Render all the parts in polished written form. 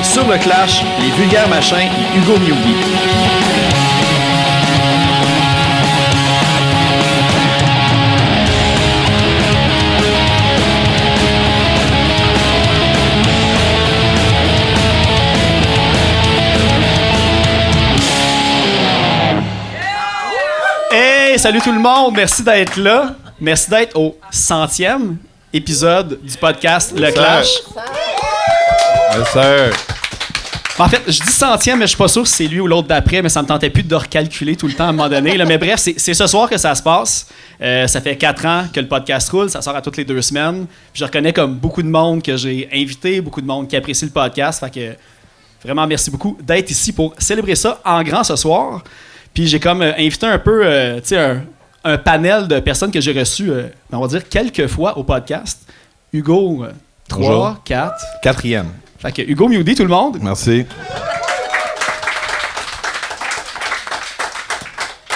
Sur le Clash, les vulgaires machins et Hugo Mewby. Hey, salut tout le monde, merci d'être là. Merci d'être au 100e épisode du podcast Le Clash. Yes, sir. En fait, je dis 100e, mais je suis pas sûr si c'est lui ou l'autre d'après, mais ça me tentait plus de recalculer tout le temps à un moment donné. Là. Mais bref, c'est ce soir que ça se passe. Ça fait 4 ans que le podcast roule, ça sort à toutes les 2 semaines. Puis je reconnais comme beaucoup de monde que j'ai invité, beaucoup de monde qui apprécie le podcast. Fait que vraiment, merci beaucoup d'être ici pour célébrer ça en grand ce soir. Puis j'ai comme invité un peu, un panel de personnes que j'ai reçues, on va dire, quelques fois au podcast. Hugo, 3, 4. 4e. Fait que Hugo Mewby, tout le monde. Merci.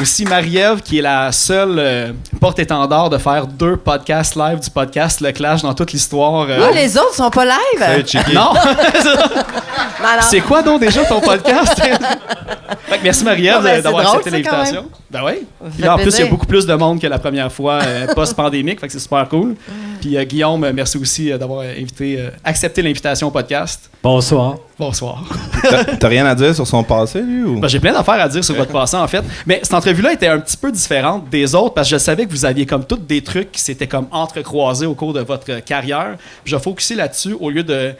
Aussi Marie-Ève, qui est la seule porte-étendard de faire 2 podcasts live du podcast Le Clash dans toute l'histoire. Les autres sont pas live? Non! Non. C'est quoi donc déjà ton podcast? Fait que merci Marie-Ève d'avoir drôle, accepté ça, l'invitation. Ben oui. Ça Puis fait là, en plus, il y a plaisir. beaucoup plus de monde que la première fois post-pandémique, fait que c'est super cool. Puis Guillaume, merci aussi d'avoir accepté l'invitation au podcast. Bonsoir. Bonsoir. T'as rien à dire sur son passé, lui? Ou? Ben, j'ai plein d'affaires à dire sur votre passé, en fait. Mais cette entrevue-là était un petit peu différente des autres parce que je savais que vous aviez comme toutes des trucs qui s'étaient comme entrecroisés au cours de votre carrière. Puis je vais focuser là-dessus au lieu de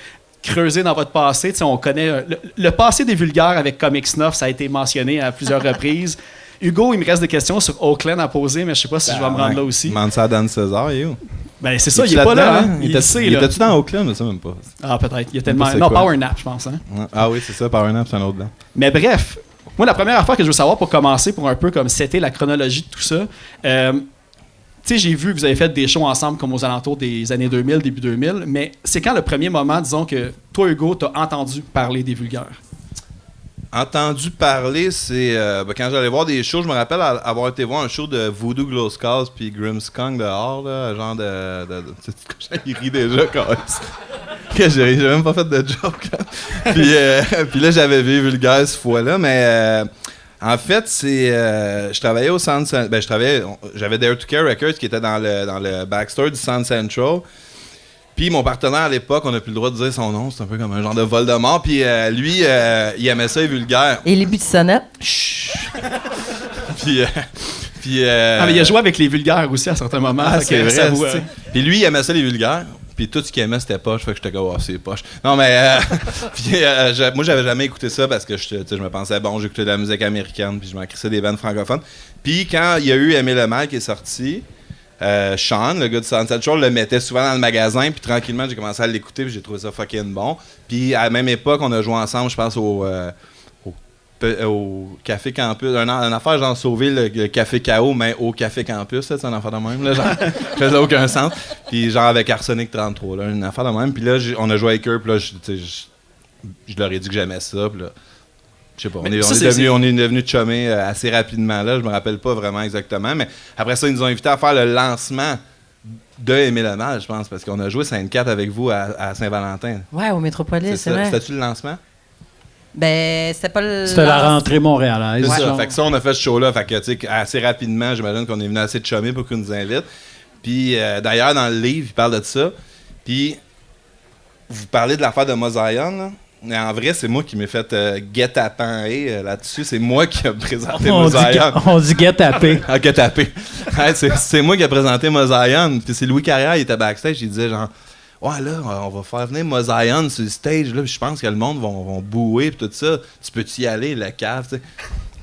creuser dans votre passé. Tu sais, on connaît le passé des vulgaires avec Comic Snuff, ça a été mentionné à plusieurs reprises. Hugo, il me reste des questions sur Oakland à poser, mais je sais pas si je vais me rendre là aussi. Demande ça à Dan César, il est où? Ben, c'est ça, il est pas là. Hein? Il sait, là. était-tu dans Oakland? Je sais même pas. Ah, peut-être. Il y a tellement. c'est Non, quoi. Power Nap, je pense. Hein? Ah oui, c'est ça, Power Nap, c'est un autre blanc. Mais bref, moi, la première affaire que je veux savoir pour commencer, pour un peu comme c'était la chronologie de tout ça, tu sais, j'ai vu que vous avez fait des shows ensemble comme aux alentours des années 2000, début 2000, mais c'est quand le premier moment, disons, que toi, Hugo, t'as entendu parler des vulgaires? Entendu parler, c'est quand j'allais voir des shows, je me rappelle avoir été voir un show de Voodoo Glow Skulls puis Grimmskunk dehors, là, genre il rit déjà, quand j'ai même pas fait de joke. Là. Puis là, j'avais vu Vulgaire cette fois-là, mais en fait, je travaillais au Sound Central. Ben, j'avais Dare to Care Records qui était dans le backstore du Sound Central. Puis mon partenaire à l'époque, on n'a plus le droit de dire son nom, c'est un peu comme un genre de Voldemort. Puis lui, il aimait ça, les vulgaires. Et les buts de sonnette? Chut! Puis mais il a joué avec les vulgaires aussi à certains moments. Ah, fait c'est que vrai. ça vous, Puis lui, il aimait ça, les vulgaires. Puis tout ce qu'il aimait, c'était poche. Fait que j'étais comme, oh, c'est poche. Non, mais moi, j'avais jamais écouté ça parce que je me pensais, bon, j'écoutais de la musique américaine. Puis je m'en crissais des bandes francophones. Puis quand il y a eu Aimer le mal qui est sorti, Sean, le gars de Sound Central, le mettait souvent dans le magasin. Puis tranquillement, j'ai commencé à l'écouter. Puis j'ai trouvé ça fucking bon. Puis à la même époque, on a joué ensemble, je pense, au Café Campus, une affaire genre sauver le Café KO, mais au Café Campus, là, c'est une affaire de même, là, genre, ça faisait aucun sens. Puis genre avec Arsenic 33, là, une affaire de même. Puis là, on a joué avec eux, puis là, je leur ai dit que j'aimais ça, puis là, je sais pas, on est devenu chumés assez rapidement, là, je me rappelle pas vraiment exactement, mais après ça, ils nous ont invités à faire le lancement de Aimer le mal, je pense, parce qu'on a joué Sainte-Cat avec vous à Saint-Valentin. Ouais, au Métropolis, c'est vrai. C'était-tu le lancement? Ben, c'était pas le. C'était la rentrée montréalaise. C'est ça. genre. Fait que ça, on a fait ce show-là. Fait que, tu sais, assez rapidement, j'imagine qu'on est venu assez de chummer pour qu'ils nous invitent. Puis, d'ailleurs, dans le livre, il parle de ça. Puis, vous parlez de l'affaire de Mosaïon, là. Mais en vrai, c'est moi qui m'ai fait guet-apens là-dessus. C'est moi qui ai présenté Mosaïon. On dit guet-apé. Ah, guet-apé. Ouais, c'est moi qui ai présenté Mosaïon. Puis c'est Louis Carrière, il était backstage, il disait genre... Ouais, là, on va faire venir Mosaïon sur le stage, là, je pense que le monde vont bouer, puis tout ça. Tu peux-tu y aller, le cave, tu sais?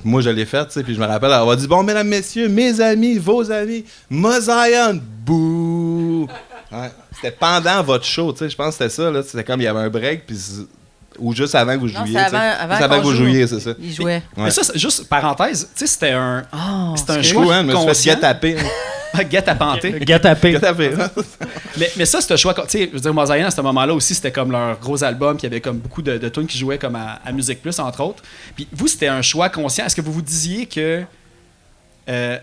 Moi, je l'ai fait, tu sais, puis je me rappelle avoir dit, bon, mesdames, messieurs, mes amis, vos amis, Mosaïon, bouh! Ouais, c'était pendant votre show, tu sais, je pense que c'était ça, là, c'était comme, il y avait un break, puis... Ou juste avant que vous jouiez. Non, c'est avant que vous jouiez, c'est ça. Il jouait. Mais ça, juste parenthèse, tu sais, c'était un choix Je me suis fait conscient. guet-taper. Guet-apanté. Guet-apé. Guet-apé. mais ça, c'était un choix. Tu sais, je veux dire, Mosaïen, à ce moment-là aussi, c'était comme leur gros album, puis il y avait comme beaucoup de tunes qui jouaient comme à Musique Plus, entre autres. Puis vous, c'était un choix conscient. Est-ce que vous vous disiez que,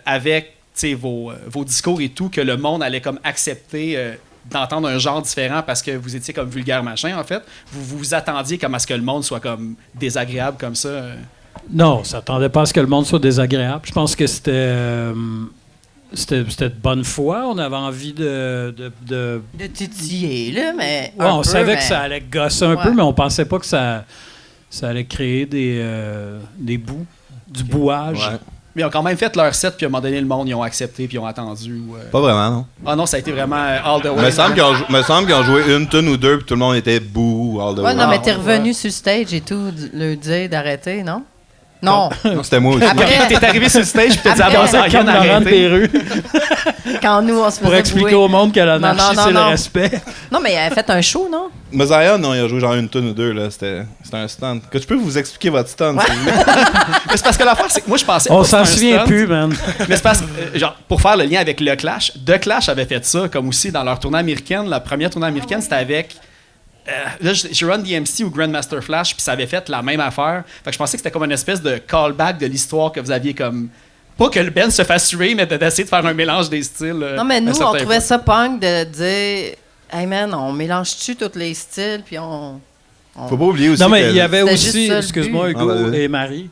avec vos discours et tout, que le monde allait comme accepter d'entendre un genre différent parce que vous étiez comme vulgaire machin, en fait? Vous vous attendiez comme à ce que le monde soit comme désagréable comme ça? Non, on ne s'attendait pas à ce que le monde soit désagréable. Je pense que c'était de bonne foi. On avait envie de titiller, là, mais. Ouais, on savait que ça allait gosser un peu, mais on pensait pas que ça allait créer des bouts, du bouage. Ouais. Mais ils ont quand même fait leur set, puis à un moment donné, le monde, ils ont accepté, puis ils ont attendu. Pas vraiment, non. Ah non, ça a été vraiment all the way. Il me semble qu'ils ont joué une tune ou deux, puis tout le monde était bouh, all the way. Ouais, non, mais t'es revenu sur le stage et tout, leur dire d'arrêter, non? Non. Non, c'était moi aussi. Après- T'es arrivé sur le stage, puis t'as dit à Après- Mazarian Comme Laurent de d'arrêter. Perru, Quand nous, on se faisait pour expliquer bouer. au monde que la Non, anarchie, non, c'est le non. respect. Non, mais elle a fait un show, non? Mazarian, non, il a joué genre une tonne ou deux, là. C'était un stunt. Que je peux vous expliquer votre stunt, si vous voulez? Mais c'est parce que l'affaire, c'est que moi, je pensais. On pas que s'en c'était un souvient stunt. plus, man. Mais c'est parce que, genre, pour faire le lien avec le Clash, The Clash avait fait ça, comme aussi dans leur tournée américaine. La première tournée américaine, c'était avec. Là, j'ai Run DMC ou Grandmaster Flash, puis ça avait fait la même affaire. Fait que je pensais que c'était comme une espèce de callback de l'histoire que vous aviez comme. Pas que le band se fasse tuer, mais d'essayer de faire un mélange des styles. Non, mais à un nous, on certain trouvait point. ça punk de dire, hey man, on mélange-tu tous les styles, puis on. Faut pas oublier aussi Non, mais que il y avait C'était aussi, juste ça, le excuse-moi, but. Hugo Ah, vas-y. et Marie,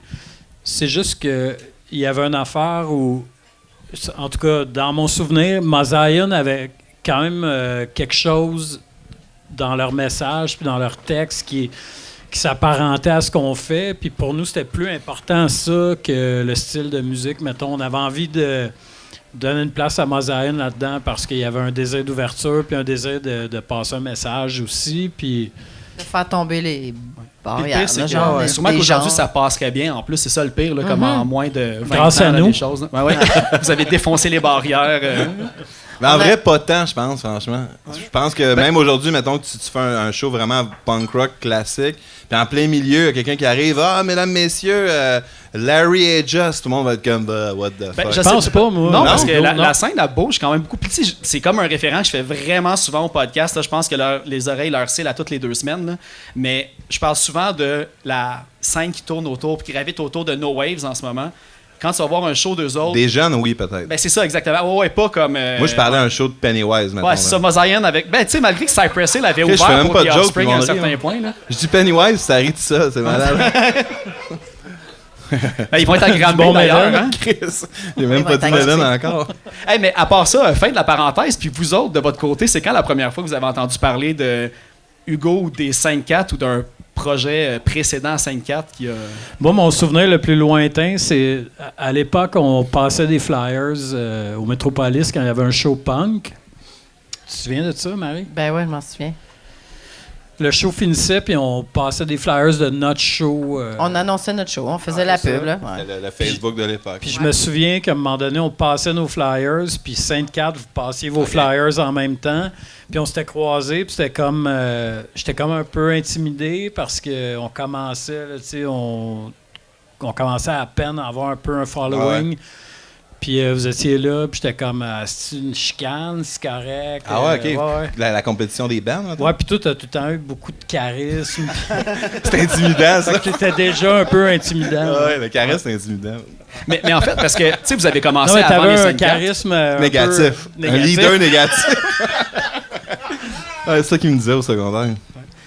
c'est juste que il y avait une affaire où, en tout cas, dans mon souvenir, Mazarian avait quand même quelque chose dans leur message puis dans leur texte qui s'apparentait à ce qu'on fait. Puis pour nous, c'était plus important ça que le style de musique. Mettons, on avait envie de donner une place à Mazarian là-dedans parce qu'il y avait un désir d'ouverture puis un désir de passer un message aussi. Puis De faire tomber les Puis le barrières. pire, c'est là, que, genre, sûrement des qu'aujourd'hui, genres. ça passerait bien. En plus, c'est ça le pire, là, comme en moins de 20 Grâce ans, à là, nous. les choses. Ouais, ouais. Vous avez défoncé les barrières. Mais en vrai, pas tant, je pense, franchement. Je pense que même aujourd'hui, mettons que tu fais un show vraiment punk rock classique, puis en plein milieu, il y a quelqu'un qui arrive, ah, mesdames, messieurs, Larry et Just, tout le monde va être comme, what the fuck. Je pense sais pas, moi. Non, Non, parce que non, la non. scène, elle bouge quand même beaucoup. Puis, tu sais, c'est comme un référent que je fais vraiment souvent au podcast. Là. Je pense que les oreilles leur cillent à toutes les 2 semaines. Là. Mais je parle souvent de la scène qui tourne autour, puis qui gravite autour de No Waves en ce moment. Quand tu vas voir un show d'eux autres, Des jeunes, oui, peut-être. ben c'est ça exactement. Ouais, pas comme. Moi, je parlais d'un show de Pennywise, maintenant. Ouais, c'est ça, Mazarian avec. Ben, tu sais, malgré que Cypress Hill avait Ok, je fais ouvert même pour pas The de joke, Offspring ils à un vont certain rire. point. Là. Je dis Pennywise, ça rit de ça, c'est malade. Ben, ils vont être à Granby bon d'ailleurs. mélange. Hein? Chris, j'ai même Ils pas vont dit être Madeleine agressés. encore. Hey, mais à part ça, fin de la parenthèse, puis vous autres, de votre côté, c'est quand la première fois que vous avez entendu parler de Hugo ou des 5-4 ou d'un projet précédent à 5-4 qui a. moi, mon souvenir le plus lointain, c'est à l'époque, on passait des flyers au Metropolis quand il y avait un show punk. Tu te souviens de ça, Marie? Ben ouais, je m'en souviens. Le show finissait, puis on passait des flyers de notre show. On annonçait notre show, on faisait la C'est pub, ça. là. Ouais. C'était le Facebook de l'époque. Puis je me souviens qu'à un moment donné, on passait nos flyers, puis Sainte-Cat, vous passiez vos flyers en même temps. Puis on s'était croisés, puis c'était comme... j'étais comme un peu intimidé parce qu'on commençait, là, tu sais, on commençait à peine à avoir un peu un following. Puis vous étiez là, puis j'étais comme, c'est une chicane, c'est correct. Ah ouais, ok. Ouais. La compétition des bands, là, Ouais, puis toi, t'as tout le temps eu beaucoup de charisme. c'est intimidant, ça. Fait que t'étais déjà un peu intimidant. Ouais, le charisme, c'est intimidant. Mais en fait, parce que, tu sais, vous avez commencé Non, mais avant les t'avais un 5-4. charisme Négatif. peu Un leader négatif. Ouais, c'est ça qu'il me disait au secondaire.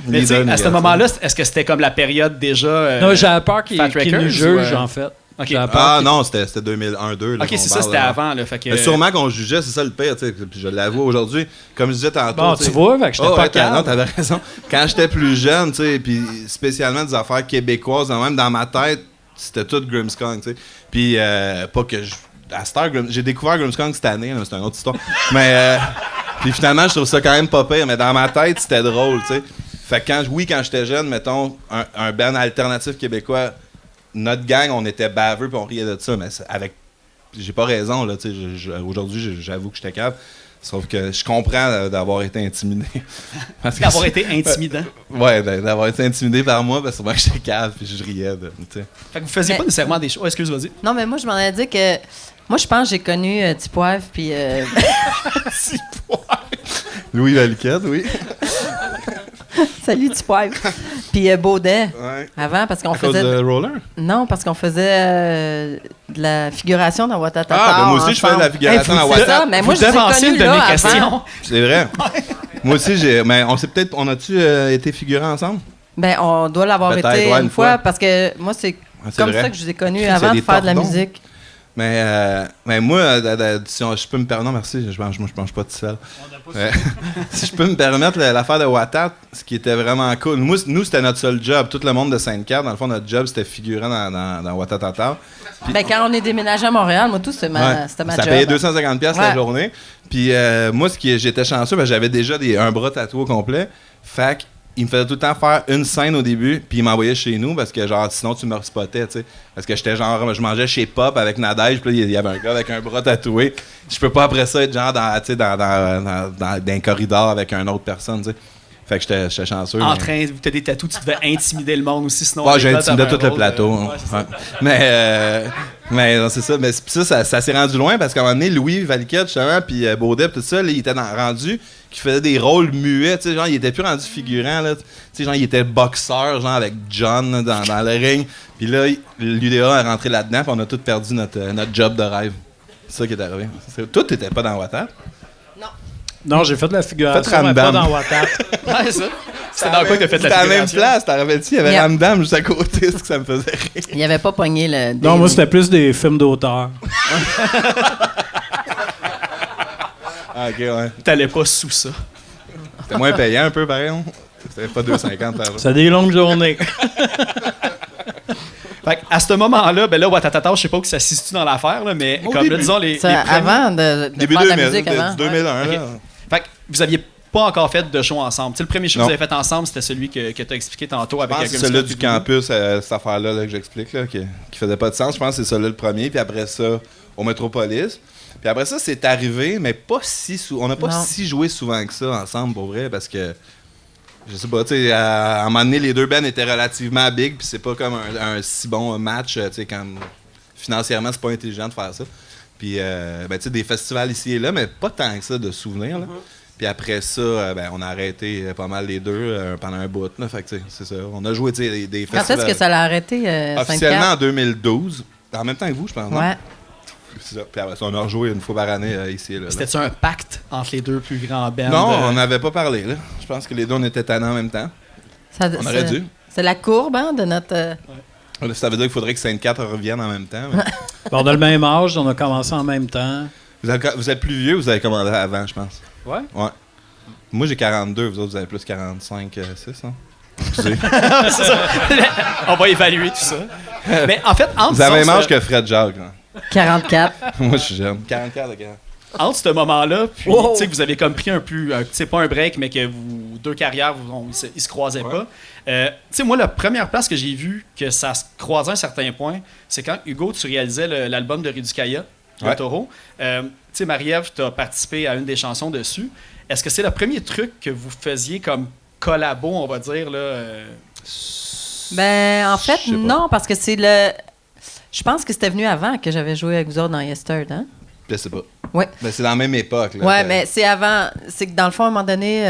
Mais tu sais, à ce moment-là, est-ce que c'était comme la période déjà. Non, j'avais peur qu'il Fat nous Records juge, ou, en fait. Ok. J'avais peur Ah qu'il- non, c'était 2001-2. Ok, c'est ça, c'était avant. Là, fait que, Mais sûrement qu'on jugeait, c'est ça le pire, tu sais. Puis je l'avoue aujourd'hui. Comme je disais tantôt. Bon, tu tu sais- vois, fait que j'étais Oh, pas ouais, non, calme. t'avais raison. Quand j'étais plus jeune, tu sais, puis spécialement des affaires québécoises, même dans ma tête, c'était tout Grimmskong, tu sais. Puis pas que je... À cette heure, j'ai découvert Grimmskong cette année, là, c'est une autre histoire. Mais puis finalement, je trouve ça quand même pas pire, mais dans ma tête, c'était drôle, tu sais. Fait que quand j'étais jeune, mettons, un band alternatif québécois, notre gang, on était baveux puis on riait de ça, mais avec... J'ai pas raison, là, tu sais. Aujourd'hui, j'avoue que j'étais cave. Sauf que je comprends d'avoir été intimidé. Parce que d'avoir été intimidant. Ouais, d'avoir été intimidé par moi, parce que moi, j'étais cave puis je riais. Tu sais. Fait que vous faisiez Mais- pas nécessairement des choses. Oh, excuse, vas-y. Non, mais moi, je m'en ai dit que. Moi, je pense que j'ai connu Tipoivre, puis. Louis Valiquette, oui. Salut, Tipoivre. Puis Baudet, Ouais. avant, parce qu'on À cause faisait. de Roller? Non, parce qu'on faisait de la figuration dans Watatata. Ah, ben moi aussi, je faisais de la figuration Hey, dans c'est ça, Watatata. mais moi, Vous je vous ai devanciez connu de là mes avant. questions. C'est vrai. Moi aussi, mais on a-tu été figurants ensemble? Ben, on doit l'avoir Peut-être, été ouais, une une fois, fois. parce que moi, c'est C'est comme vrai. ça que je vous ai connu Christ, il y a avant de des faire de la tordons. musique. Mais moi, si je peux me permettre, non merci, je mange pas de sel. Si je peux me permettre l'affaire de Watat, ce qui était vraiment cool. Nous, c'était notre seul job. Tout le monde de Sainte-Cat, dans le fond, notre job, c'était figurant dans Watatata. Ben, quand on est déménagé à Montréal, moi, tout, c'était ma Ça job. payait 250$ la Ouais. journée. Puis moi, j'étais chanceux, j'avais déjà un bras tatoué au complet. Fait qu'il me faisait tout le temps faire une scène au début, puis il m'envoyait chez nous parce que, genre, sinon tu me respottais, tu sais. Parce que j'étais genre, je mangeais chez Pop avec Nadège, puis là, il y avait un gars avec un bras tatoué. Je peux pas après ça être genre dans un corridor avec une autre personne, tu sais. Fait que j'étais chanceux. En mais- train, vu que t'as des tatous, tu devais intimider le monde aussi, sinon... Ouais, avec j'ai là, intimidé t'avais tout un le rôle, plateau. ouais, c'est ça. Ouais. Mais non, c'est ça. Mais ça s'est rendu loin parce qu'à un moment donné, Louis Valiquette, justement, puis Baudet, tout ça, là, il était rendu qui faisait des rôles muets. Tu sais, genre, il était plus rendu figurant. Là. Tu sais, genre, il était boxeur, genre, avec John là, dans le ring. Puis là, l'UDA est rentré là-dedans, puis on a tous perdu notre job de rêve. C'est ça qui est arrivé. Toi, t'étais pas dans WhatsApp. Non, j'ai fait de la figuration, Faites mais pas Ramdam. dans Watat. Ouais, ça. C'est dans quoi que t'as fait C'était la à la même figuration? place, t'en rappelles-tu? Il y avait Yep. Ramdam juste à côté, c'est ce que ça me faisait rire. Il n'y avait pas pogné le... Non, moi, c'était plus des films d'auteur. Ah, ok, ouais. T'allais pas sous ça. C'était moins payant un peu, par exemple. C'était pas 2,50 par jour. C'est des longues journées. Fait à ce moment-là, ben là, Watatata, je sais pas où ça se situe dans l'affaire, là, mais Au comme là, début. disons, les Ça, premiers- avant de Début faire de 2000, la musique, avant. 2001, Ok. là. Fait que vous aviez pas encore fait de show ensemble. Tu sais, le premier show que Non. vous avez fait ensemble, c'était celui que tu as expliqué tantôt Je avec pense que c'est Grimscott celui du puis Voodoo. campus, cette affaire-là là, que j'explique, là, qui faisait pas de sens. Je pense que c'est celui le premier, puis après ça, au Metropolis. Puis après ça, c'est arrivé, mais pas si on n'a pas Non. si joué souvent que ça ensemble, pour vrai, parce que, je sais pas, tu sais, à un moment donné, les deux bands étaient relativement big, puis c'est pas comme un si bon match, tu sais, quand financièrement, c'est pas intelligent de faire ça. Puis, ben, tu sais, des festivals ici et là, mais pas tant que ça de souvenirs, là. Puis après ça, ben, on a arrêté pas mal les deux pendant un bout. Là. Fait que, tu sais, c'est ça. On a joué tu sais, des Quand festivals. est-ce que ça l'a arrêté, Officiellement en 5-4? 2012. En même temps que vous, je pense. non? Ouais. C'est ça. Puis après ça, on a rejoué une fois par année ici et là. C'était-tu un pacte entre les deux plus grands bands? Non, on n'avait pas parlé. Là. Je pense que les deux, on était tannants en même temps. On aurait dû. C'est la courbe, hein, de notre... Ça veut dire qu'il faudrait que Sainte-Cat revienne en même temps. mais- Bon, on a le même âge, on a commencé en même temps. Vous êtes plus vieux, vous avez commandé avant, je pense. Ouais. Ouais. Moi, j'ai 42, vous autres, vous avez plus 45, 6, hein? Excusez. C'est ça. On va évaluer tout ça. Mais en fait, entre, Vous avez le même disons, âge que Fred Jacques. Hein? 44. Moi, je suis jeune. 44, le gars. entre ce moment-là, puis Wow. tu sais que vous avez comme pris un peu, tu sais, pas un break, mais que vous deux carrières, ils se croisaient pas. Tu sais, moi, la première place que j'ai vue que ça se croisait à un certain point, c'est quand Hugo, tu réalisais l'album de Ridukaya, le Ouais. Taureau. Tu sais, Marie-Ève, tu as participé à une des chansons dessus. Est-ce que c'est le premier truc que vous faisiez comme collabo, on va dire, là? Ben, en fait, Je sais pas. non, parce que c'est le... Je pense que c'était venu avant que j'avais joué avec vous autres dans Yesterd, hein? Je sais pas. Ouais. Ben, c'est dans la même époque. Là, Ouais, mais c'est avant... C'est que dans le fond, à un moment donné,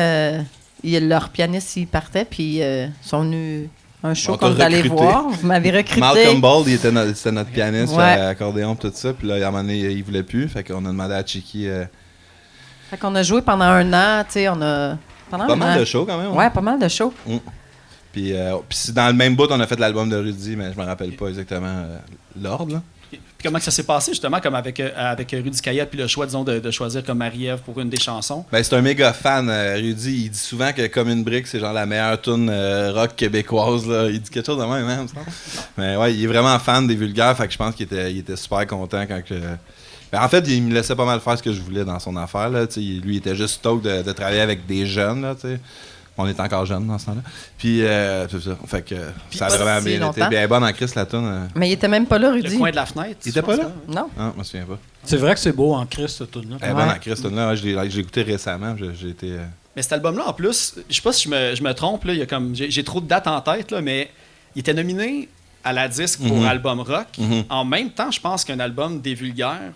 leur pianiste, il partait, puis ils sont venus un show On t'a qu'on est allé recruté. voir. Vous m'avez recruté. Malcolm Bald, c'était notre pianiste, Ouais. accordéon, tout ça. Puis là, à un moment donné, il voulait plus. Fait qu'on a demandé à Chiki. Fait qu'on a joué pendant un an, tu sais, on a... Pendant Pas un mal an. de shows quand même. Ouais, pas mal de shows. Puis c'est dans le même bout, on a fait l'album de Rudy, mais je me rappelle pas exactement l'ordre. là. Puis comment que ça s'est passé, justement, comme avec Rudy Kayat, puis le choix, disons, de choisir comme Marie-Ève pour une des chansons? Ben, c'est un méga fan, Rudy. Il dit souvent que Comme une brique, c'est genre la meilleure tune rock québécoise. Là. Il dit quelque chose de même, hein, ça. Mais ouais, il est vraiment fan des vulgaires, fait que je pense qu'il était super content quand que. Ben, en fait, il me laissait pas mal faire ce que je voulais dans son affaire. Là, tu sais. Lui, il était juste stoked de travailler avec des jeunes. Là, tu sais. On est encore jeunes dans ce temps-là. Puis, c'est ça. Fait que ça a pas vraiment si bien été. longtemps. Bien bonne en Christ, la tune. Mais il était même pas là, Le Rudy. coin de la fenêtre? Il était pas là? Non. Ah, je me souviens pas. C'est vrai que c'est beau en Christ, cette tune-là. Elle est bonne en Christ, là. Ouais, je l'ai écouté récemment. J'ai été. Mais cet album-là, en plus, je sais pas si je me trompe, là, il y a comme, j'ai trop de dates en tête, là, mais il était nominé à la disque pour Mhm. album rock. Mhm. En même temps, je pense qu'un album des vulgaires.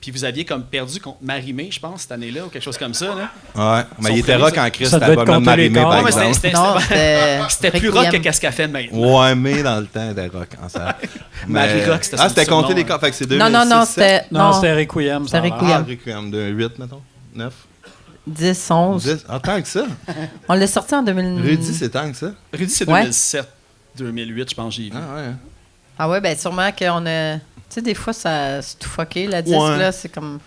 Puis vous aviez comme perdu contre Marie-Mé, je pense, cette année-là, ou quelque chose comme ça. Là. Ouais, mais Son il était premier, rock ça. en Christ, Ça cet devait être album-là de compter les Marie-Mé, corps. par Non, mais exemple. Non, c'était plus Requiem. rock que qu'est-ce qu'elle fait maintenant. Ouais, mais dans le temps, elle était rock en ça. Marie-Rock, c'était son c'était surnom, compté les hein. corps. Fait que c'est Non, 2006. non, c'était... Non, c'était Requiem. C'était ça a l'air. Requiem. Ah, Requiem de 8, mettons. 9. 2010, 11. Ah, tant que ça? On l'a sorti en 2000. Rudy, c'est tant que ça? Rudy, c'est Ouais. 2007, 2008, je pense, j'ai vu. Ah, ouais. Ah ouais, ben sûrement qu'on a... Tu sais, des fois, c'est tout fucké. La disque, Ouais. là, c'est comme...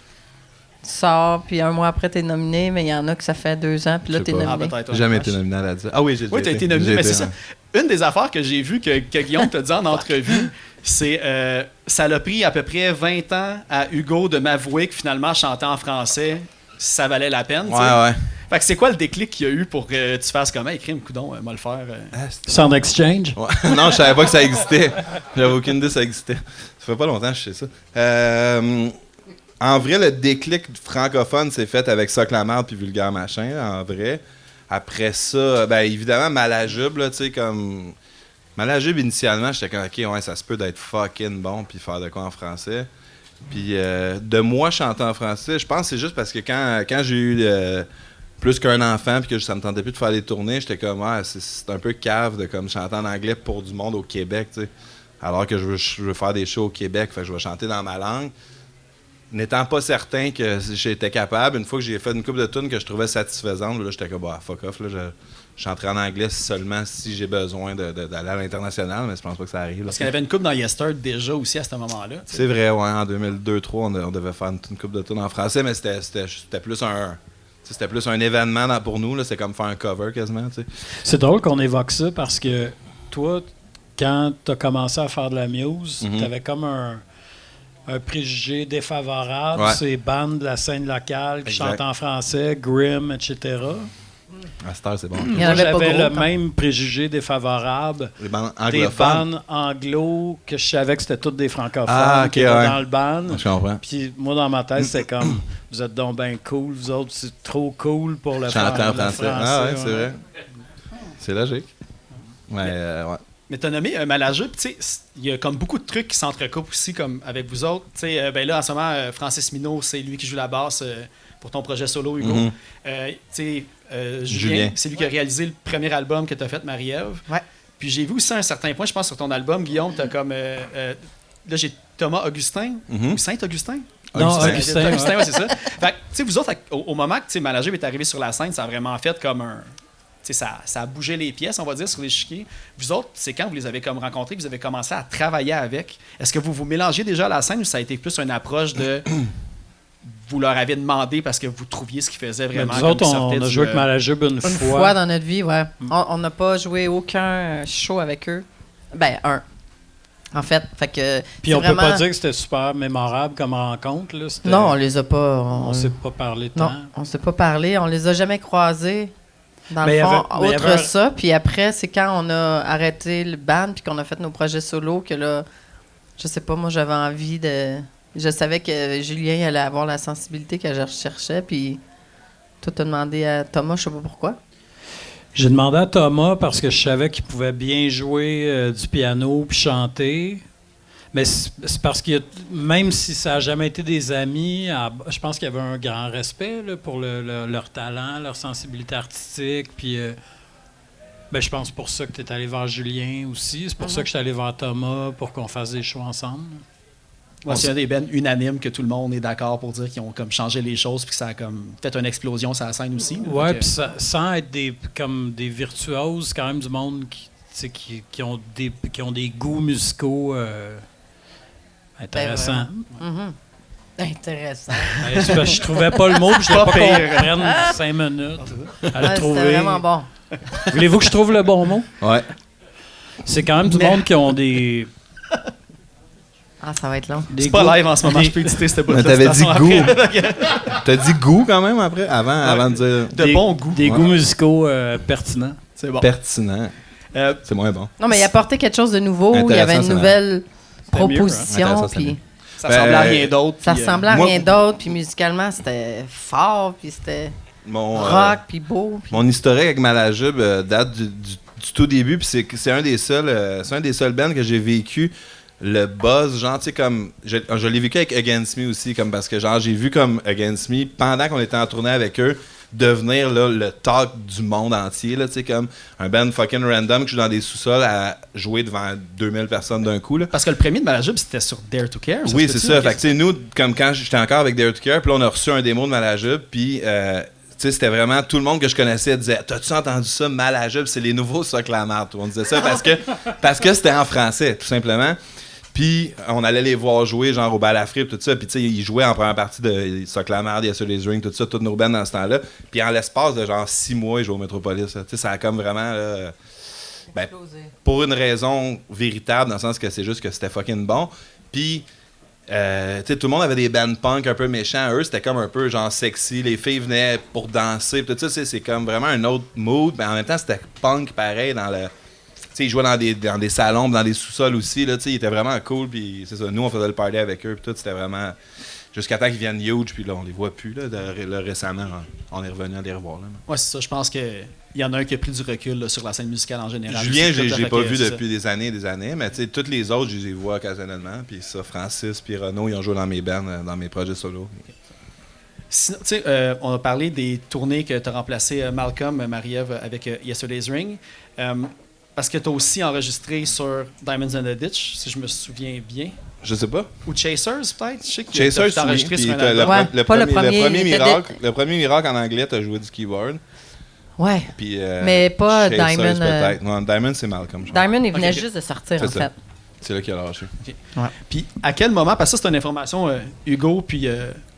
Tu sors, puis un mois après, t'es nominé, mais il y en a que ça fait 2 ans, puis là, Je sais t'es pas. Ah, nominé. peut-être. J'ai jamais ouais. été nominé à la disque. Ah oui, j'ai Oui, tu as été nominé, mais c'est ça. Une des affaires que j'ai vues que Guillaume t'a dit en entrevue, c'est ça l'a pris à peu près 20 ans à Hugo de m'avouer que finalement, chanter en français, ça valait la peine. tu sais. Ouais. Fait que c'est quoi le déclic qu'il y a eu pour que tu fasses comment? Écrire, coudon, moi le faire. Sound Exchange. Ouais. Non, je savais pas que ça existait. J'avais aucune idée que ça existait. Ça fait pas longtemps que je sais ça. En vrai, le déclic francophone s'est fait avec Soc la Marde puis Vulgaire Machin, en vrai. Après ça, ben évidemment, Malajube, là, tu sais, comme... Malajube, initialement, j'étais comme, OK, ouais, ça se peut d'être fucking bon puis faire de quoi en français. Puis de moi chanter en français, je pense que c'est juste parce que quand j'ai eu plus qu'un enfant puis que ça me tentait plus de faire des tournées, j'étais comme, ouais, c'est un peu cave de comme chanter en anglais pour du monde au Québec, tu sais. Alors que je veux faire des shows au Québec, fait que je vais chanter dans ma langue. N'étant pas certain que j'étais capable, une fois que j'ai fait une couple de tunes que je trouvais satisfaisantes, là, j'étais comme, bah, fuck off, là, je chanterai en anglais seulement si j'ai besoin d'aller à l'international, mais je pense pas que ça arrive. Là. Parce qu'il y avait une coupe dans Yester déjà aussi à ce moment-là. tu sais. C'est vrai, ouais, en 2002-2003, on devait faire une couple de tunes en français, mais c'était plus un événement pour nous, là, c'est comme faire un cover quasiment, tu sais. C'est drôle qu'on évoque ça parce que toi, quand tu as commencé à faire de la muse, tu avais comme un préjugé défavorable, Ouais. ces bandes de la scène locale qui Exact. chantent en français, Grimm, etc. À cette heure, c'est bon. Il y en Moi, avait pas j'avais gros, le quand. même préjugé défavorable Les bandes des anglophones. bandes anglo que je savais que c'était toutes des francophones Ah, ok, qui étaient ouais. dans le band. Je comprends. Puis moi, dans ma tête, c'était comme vous êtes donc bien cool, vous autres, c'est trop cool pour le Chanter en le français. Ah ouais, c'est vrai. C'est logique. Ouais, ouais. Mais t'as nommé Malajube, tu sais, il y a comme beaucoup de trucs qui s'entrecoupent aussi comme avec vous autres. Tu sais, ben là, en ce moment, Francis Minot, c'est lui qui joue la basse pour ton projet solo, Hugo. Mhm. Tu sais, Julien, Julien. c'est lui qui a réalisé le premier album que t'as fait, Marie-Ève. Ouais. Puis j'ai vu aussi à un certain point, je pense, sur ton album, Guillaume, t'as comme... là, j'ai Thomas Augustin, Mhm. ou Saint-Augustin. Non, Augustin. Augustin, Ouais, c'est ça. Fait que, tu sais, vous autres, au moment que Malajube est arrivé sur la scène, ça a vraiment fait comme un... Tu sais, ça a bougé les pièces, on va dire, sur l'échiquier. Vous autres, c'est quand vous les avez comme rencontrés, que vous avez commencé à travailler avec. Est-ce que vous vous mélangez déjà à la scène ou ça a été plus une approche de... vous leur avez demandé parce que vous trouviez ce qu'ils faisaient Mais vraiment nous comme autres, ils sortaient on a du, joué avec Malajube une Une fois. fois dans notre vie, ouais. On n'a pas joué aucun show avec eux. Ben, un. En fait, que... Puis c'est on peut pas vraiment- dire que c'était super mémorable comme rencontre. Là. C'était- Non, on les a pas... on s'est pas parlé Non, tant. on s'est pas parlé. On les a jamais croisés. Dans Mais le il y fond, avait- mais il y autre avait un- ça. Puis après, c'est quand on a arrêté le band puis qu'on a fait nos projets solo que là, je sais pas, moi, j'avais envie de... Je savais que Julien allait avoir la sensibilité que je recherchais. Puis toi, t'as demandé à Thomas, je sais pas pourquoi. J'ai demandé à Thomas parce que je savais qu'il pouvait bien jouer du piano puis chanter. Mais c'est parce que même si ça n'a jamais été des amis, je pense qu'il y avait un grand respect là, pour leur talent, leur sensibilité artistique. Puis ben, je pense pour ça que tu es allé voir Julien aussi. C'est pour ça que je suis allé voir Thomas pour qu'on fasse des shows ensemble. Ouais, c'est un des bands unanimes que tout le monde est d'accord pour dire qu'ils ont comme changé les choses puis que ça a comme peut-être une explosion sur la scène aussi. là. Ouais, Fait que- puis sans être comme des virtuoses, quand même du monde qui ont des goûts musicaux intéressants. Mhm. Intéressant. Ben, c'est parce que je trouvais pas le mot, puis je voulais Pas pas qu'on pire. prenne 5 minutes à Ouais, le c'était trouver. vraiment bon. Voulez-vous que je trouve le bon mot? Ouais. C'est quand même du Mais- monde qui ont des Ah, ça va être long. C'est pas goûts- live en ce moment, des- je peux éditer cette bout Mais t'avais dit goût. T'as dit goût quand même après, avant de dire De bon goût. Des Ouais. goûts musicaux pertinents. C'est bon. pertinent. Euh, C'est moins bon. Non, mais il apportait quelque chose de nouveau. Il y Intéressant, avait une c'est nouvelle C'était mieux, hein? proposition. Intéressant, c'est Puis mieux. ça ressemblait à Ben, rien d'autre. ça puis, ressemblait à moi- rien d'autre. Puis musicalement, c'était fort. Puis c'était Mon, rock. Puis beau. Puis... mon historique avec Malajube date du tout début, puis c'est un des seuls bands que j'ai vécu le buzz, genre, tu sais, comme... Je l'ai vécu avec Against Me aussi, comme parce que, genre, j'ai vu comme Against Me, pendant qu'on était en tournée avec eux, devenir, là, le talk du monde entier, là, tu sais, comme un band fucking random que je suis dans des sous-sols à jouer devant 2000 personnes d'un coup, là. Parce que le premier de Malajube, c'était sur Dare to Care. Oui, se c'est peut-tu? ça. Fait que, tu sais, nous, comme quand j'étais encore avec Dare to Care, puis là, on a reçu un démo de Malajube, puis sais, c'était vraiment tout le monde que je connaissais disait « T'as-tu entendu ça, mal à job? C'est les nouveaux Soc la marde. » On disait ça parce que c'était en français, tout simplement. Puis on allait les voir jouer, genre au Balafré, tout ça. Puis tu sais, ils jouaient en première partie de Soc la marde, Yesterday's Ring, tout ça, toutes nos bands dans ce temps-là. Puis en l'espace de genre 6 mois, ils jouaient au Metropolis. Tu sais, ça a comme vraiment... ben, pour une raison véritable, dans le sens que c'est juste que c'était fucking bon. Puis... tu sais, tout le monde avait des bands punk un peu méchants. Eux, c'était comme un peu genre sexy. Les filles venaient pour danser. Tout ça, c'est comme vraiment un autre mood. Mais en même temps, c'était punk pareil dans le... Tu sais, ils jouaient dans des salons, dans des sous-sols aussi. Là, tu sais, ils étaient vraiment cool. Puis c'est ça, nous, on faisait le party avec eux. Puis tout, c'était vraiment... Jusqu'à temps qu'ils viennent huge. Puis là, on les voit plus. Là, récemment, on est revenu à les revoir. Là. Ouais, c'est ça. Je pense qu'il y en a un qui a pris du recul là, sur la scène musicale en général. Julien, Aussi, j'ai pas vu ça. depuis des années. Mais tu sais, toutes les autres, je les vois occasionnellement. Puis ça, Francis puis Renaud, ils ont joué dans mes bands, dans mes projets solo. Sinon, tu sais, on a parlé des tournées que tu as remplacé Malcolm, Marie-Ève, avec Yesterday's Ring. Parce que tu as aussi enregistré sur Diamonds in the Ditch, si je me souviens bien. Je sais pas. Ou Chasers, peut-être? Je sais que Chasers, t'as enregistré oui. sur un Puis album. Ouais, pas le premier miracle. Le premier miracle en anglais, t'as joué du keyboard. Ouais. Puis, mais pas Chasers, Diamond. peut-être. Non, Diamond, c'est Malcolm. Diamond, il venait Ok. juste de sortir, C'est en ça. fait. C'est là qu'il a lâché. Puis à quel moment, parce que ça c'est une information, Hugo puis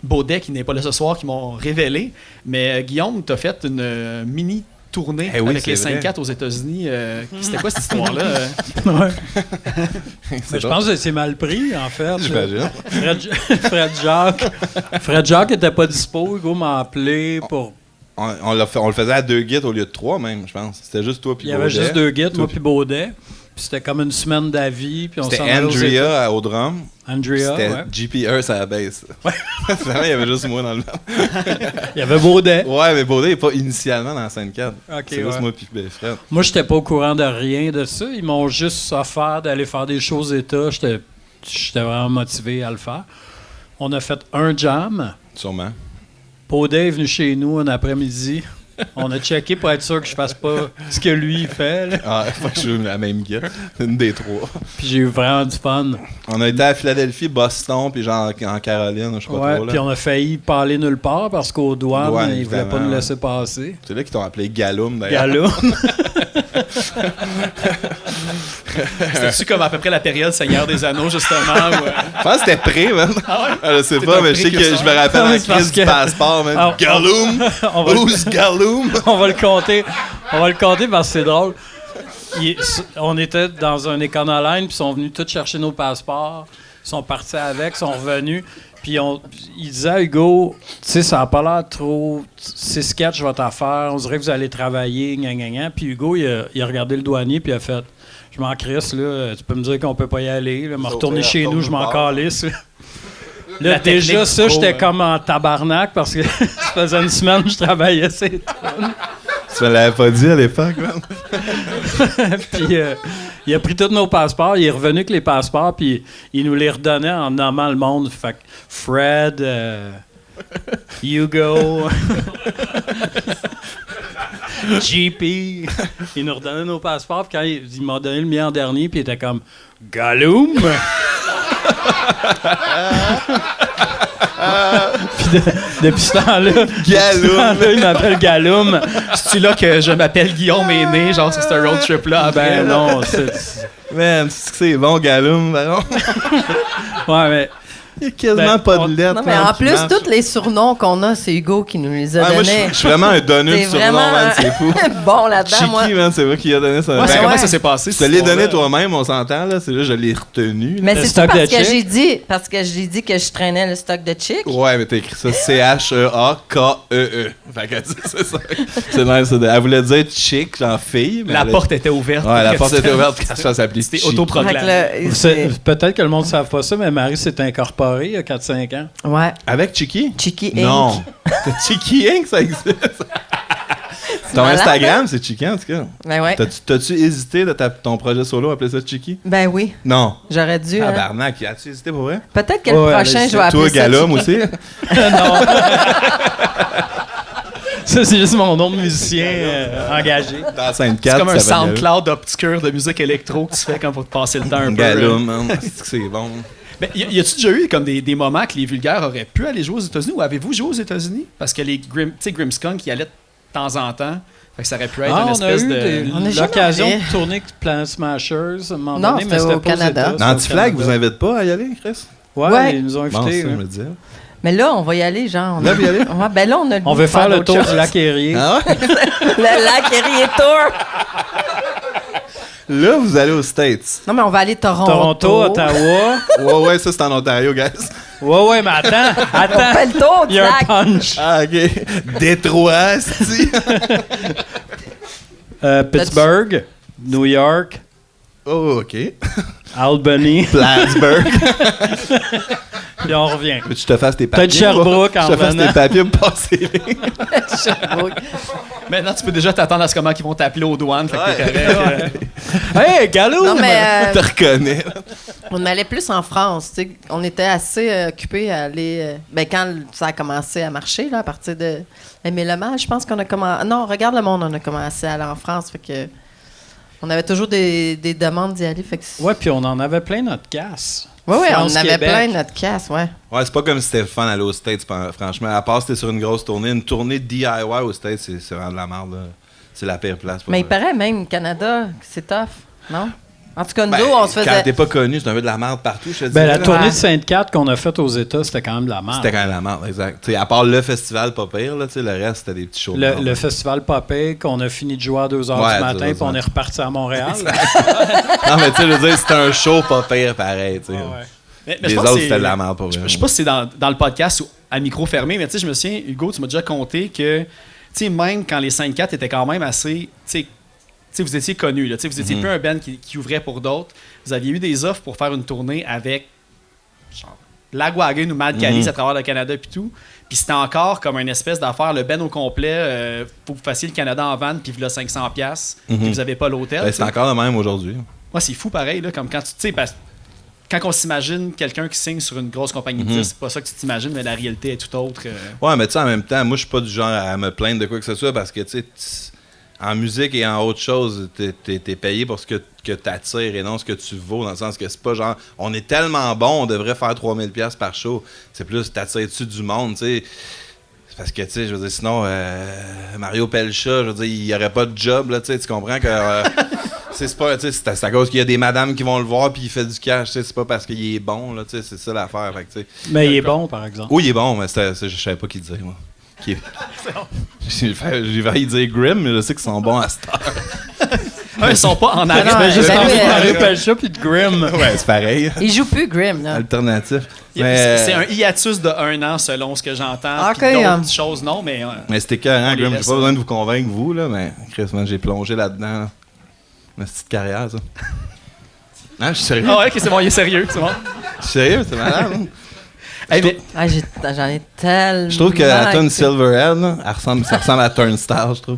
Baudet, qui n'est pas là ce soir, qui m'ont révélé, mais Guillaume, tu as fait une mini tournée Eh oui, avec les c'est vrai. 5-4 aux États-Unis. C'était quoi cette histoire-là? Ouais. C'est Mais je pense que c'est mal pris, en fait. J'imagine. Fred Jacques était pas dispo. Hugo m'a appelé pour. On le faisait à 2 guides au lieu de 3, même, je pense. C'était juste toi puis Il y avait Baudet. juste 2 guides, Toi moi puis- puis Baudet. Puis c'était comme une semaine d'avis. Puis on C'était s'en allait aux Andrea au drum. Andrea, C'était ouais. GPR à la bass. Finalement, il y avait juste moi dans le band. Il y avait Baudet. Ouais, mais Baudet n'est pas initialement dans la scène 4. Ok, C'est juste ouais. moi puis Fred. Moi, j'étais pas au courant de rien de ça. Ils m'ont juste offert d'aller faire des choses État. J'étais vraiment motivé à le faire. On a fait un jam. Sûrement. Baudet est venu chez nous un après-midi. On a checké pour être sûr que je fasse pas ce que lui il fait. Là. Ah, faut que je joue la même guide. Une des 3. Puis j'ai eu vraiment du fun. On a été à Philadelphie, Boston, puis genre en Caroline, je sais pas Ouais, trop. Là. puis on a failli pas aller nulle part parce qu'aux douanes, Douane, ils voulaient pas évidemment. nous laisser passer. C'est là qu'ils t'ont appelé Galoum, d'ailleurs. Gallo. C'était-tu comme à peu près la période Seigneur des Anneaux, justement? Je pense que c'était prêt, man. Ah ouais? Je sais C'est pas, un mais je sais que précurseur. je me rappelle Ah, la c'est parce crise du que- passeport, man. Ah, Galoum! on va le- Who's Galoum? On va le compter. On va le compter parce que c'est drôle. On était dans un Econoline, puis ils sont venus tous chercher nos passeports. Ils sont partis avec, ils sont revenus. Puis ils disaient à Hugo, tu sais, ça n'a pas l'air trop. C'est sketch votre affaire, on dirait que vous allez travailler, gna gna gna. Puis Hugo, il a regardé le douanier, puis il a fait, je m'en crisse, là, tu peux me dire qu'on peut pas y aller. Là, me retourner chez nous, je m'en calisse. Là, La déjà, technique ça, du pro, j'étais comme en tabarnak parce que ça faisait une semaine que je travaillais, c'est Tu me l'avais pas dit à l'époque, man. Puis il a pris tous nos passeports, il est revenu avec les passeports, puis il nous les redonnait en nommant le monde. Fait que Fred, Hugo, JP, il nous redonnait nos passeports, puis quand il m'a donné le mien en dernier, puis il était comme Galoum! Puis depuis ce temps-là, il m'appelle Galoum. C'est-tu là que je m'appelle Guillaume est né, genre sur ce road trip-là? Ben non, Man, c'est bon, Galoum, baron. ouais, mais Il y a quasiment Ben, pas de lettres. Non, mais en plus, tous les surnoms qu'on a, c'est Hugo qui nous les a Moi, je donnés. suis vraiment un donneur de T'es surnom, vraiment man, c'est fou. bon là-dedans, moi. Chiki, man, c'est vrai qui a donné ça. Ouais, Ben, c'est ouais. comment ça s'est passé? tu te l'as donné toi-même, on s'entend, là. C'est là, je l'ai retenu. là. Mais Le c'est stock parce de que chick? j'ai dit que je traînais le stock de chick. Ouais, mais t'as écrit ça C-H-E-A-K-E-E. Fait que c'est ça. C'est nice. Elle voulait dire chick, genre fille. Mais La elle a- porte était ouverte. Ouais, la pour porte que était tu- ouverte quand ça s'appelait C'était Chic. Fait autoproclamé. que là, peut-être que le monde ne savent pas ça, mais Marie s'est incorporée il y a 4-5 ans. Ouais. Avec Chiki? Chiki Inc. Non. T'as Chiki Inc, ça existe. Ton malade, Instagram, c'est Chiki, en tout cas. Ben ouais. T'as-tu hésité de ton projet solo à appeler ça Chiki? Ben oui. Non. J'aurais dû. hein. Tabarnak, as-tu hésité pour vrai? Peut-être que Ouais, le ouais, prochain, allez-y. je vais appeler Toi, ça Galoum Chiki. aussi? Non. Ça, c'est juste mon nom de musicien engagé. Dans scène 4, C'est comme un ça s'appelle SoundCloud obscur de musique électro que tu fais quand pour te passer le temps un peu. Galoum, man. C'est que c'est bon. Mais y a-tu déjà eu comme des moments que les vulgaires auraient pu aller jouer aux États-Unis ou avez-vous joué aux États-Unis? Parce que les Grimmskunk qui allaient de temps en temps. Fait que ça aurait pu être une espèce On a de jamais l'occasion allé. de tourner avec Planet Smashers à un moment Non, donné, mais c'était c'était au pas aux Canada. États, c'était au Anti-Flag Canada. vous invite pas à y aller, Chris? Ouais, Ouais. ils nous ont Bon, invités. ça, je ouais. me disais. Mais là, on va y aller, genre. Là, vous y allez? Ouais, ben là, on a le On goût veut de faire le d'autres tour choses. du lac Erie. Ah ouais? Le lac Erie Tour. Là, vous allez aux States. Non, mais on va aller Toronto, Ottawa. Ouais, ça, c'est en Ontario, guys. Ouais, mais attends. On fait le tour Il du y a un lac. punch. Ah, OK. Détroit, c'ti. Pittsburgh, New York, Oh, OK. Albany, Plattsburgh. puis on revient. Mais tu te fasses tes papiers. Peut-être Sherbrooke moi. en Je te fasse revenant. tes papiers pour passer. Maintenant, tu peux déjà t'attendre à ce comment ils vont t'appeler aux douanes. Fait que t'es correct. Hey, Galou! Non, mais Je te reconnais. on allait plus en France. Tu sais. On était assez occupés à aller. Ben, quand ça a commencé à marcher, là, à partir de Aimer le mal, je pense qu'on a commencé. Non, Regarde le monde, on a commencé à aller en France. Fait que. On avait toujours des demandes d'y aller. Fait que. Ouais, puis on en avait plein notre casse. Ouais, on France, avait Québec. plein de notre casse, ouais. Ouais, c'est pas comme si c'était le fun d'aller aux States, franchement. À part si t'es sur une grosse tournée, une tournée DIY aux States, c'est vraiment de la merde, là. C'est la pire place. pour Mais il vrai. paraît même Canada, que c'est tough, non? En tout cas, nous, Ben, on se Quand faisait. t'es pas connu, c'est un peu de la merde partout, je te dis. Ben, la tournée Ouais. de Sainte-Cat qu'on a faite aux États, c'était quand même de la merde. C'était quand même la merde, exact. T'sais, à part le festival, pas pire, là, le reste, c'était des petits shows. de Le merde. festival Popé, qu'on a fini de jouer à 2h Ouais, du matin, 2 puis on heures. est reparti à Montréal. Non, mais tu sais, je veux dire, c'était un show pas pire, pareil, tu sais. Mais je Les pense autres, que c'était de la merde pour vrai. Je sais pas si c'est dans le podcast ou à micro fermé, mais tu sais, je me souviens, Hugo, tu m'as déjà conté que, tu sais, même quand les 5-4 étaient quand même assez, tu sais, vous étiez connus, là, tu sais, vous étiez plus un band qui ouvrait pour d'autres. Vous aviez eu des offres pour faire une tournée avec genre Lagwagon ou Mad Calice à travers le Canada puis tout. Puis c'était encore comme une espèce d'affaire, le band au complet, faut que vous fassiez le Canada en van, puis vous là 500$, puis vous avez pas l'hôtel. Ben, tu c'est sais. encore le même aujourd'hui. Moi, c'est fou pareil, là, comme quand tu sais, parce quand on s'imagine quelqu'un qui signe sur une grosse compagnie de disques, c'est pas ça que tu t'imagines, mais la réalité est tout autre. Ouais, mais tu sais, en même temps, moi, je suis pas du genre à me plaindre de quoi que ce soit parce que, tu sais, en musique et en autre chose, t'es payé pour ce que t'attires et non ce que tu vaux, dans le sens que c'est pas genre, on est tellement bon, on devrait faire 3000$ par show. C'est plus, t'attires-tu du monde, tu sais. C'est parce que, tu sais, je veux dire, sinon, Mario Pelcha, je veux dire, il y aurait pas de job, là, tu sais, tu comprends que... c'est pas, tu sais, c'est à cause qu'il y a des madames qui vont le voir puis il fait du cash, tu sais, c'est pas parce qu'il est bon, là, tu sais, c'est ça l'affaire, fait que, tu sais. Mais il est bon, par exemple. Oui, il est bon, mais je savais pas qui dire, moi. Qui est... J'ai failli dire Grim, mais je sais qu'ils sont bons à cette heure. Ils sont pas en non, arrêt. ouais, Juste ben en oui, Mario Pelcha puis de Grim. Ouais, c'est pareil. Il joue plus Grim, là. Alternatif. C'est un hiatus de 1 an selon ce que j'entends. Ok, Puis d'autres hein. choses, non, mais. Mais c'était carrément, On les Grim. J'ai laisse, pas besoin de vous convaincre, vous, là, mais Chris, man, j'ai plongé là-dedans. Là. Ma petite carrière, ça. Non, je suis sérieux. Ah ouais, ok, c'est bon, il est sérieux, c'est bon. Je suis sérieux, c'est malade. hein. Hey, mais, Ah, j'en ai tellement. Je trouve que la tune écouté. Silverhead, là, ça ressemble à Turnstile, je trouve.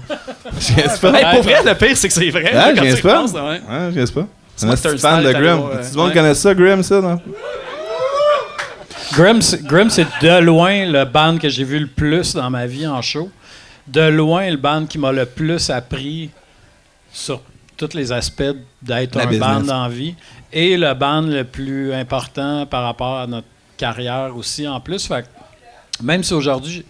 Je niaise pas. hey, pour vrai, le pire, c'est que c'est vrai. Ah, je quand tu niaise y pas. penses, ouais. Ouais, je niaise pas. C'est moi, un petit Turnstile fan de est allé Grim. voir, Tout le monde ouais. connaît ça, Grim, ça, non? Grim, c'est de loin le band que j'ai vu le plus dans ma vie en show. De loin, le band qui m'a le plus appris sur tous les aspects d'être La un business. band dans la vie. Et le band le plus important par rapport à notre carrière aussi en plus. Fait que même si aujourd'hui,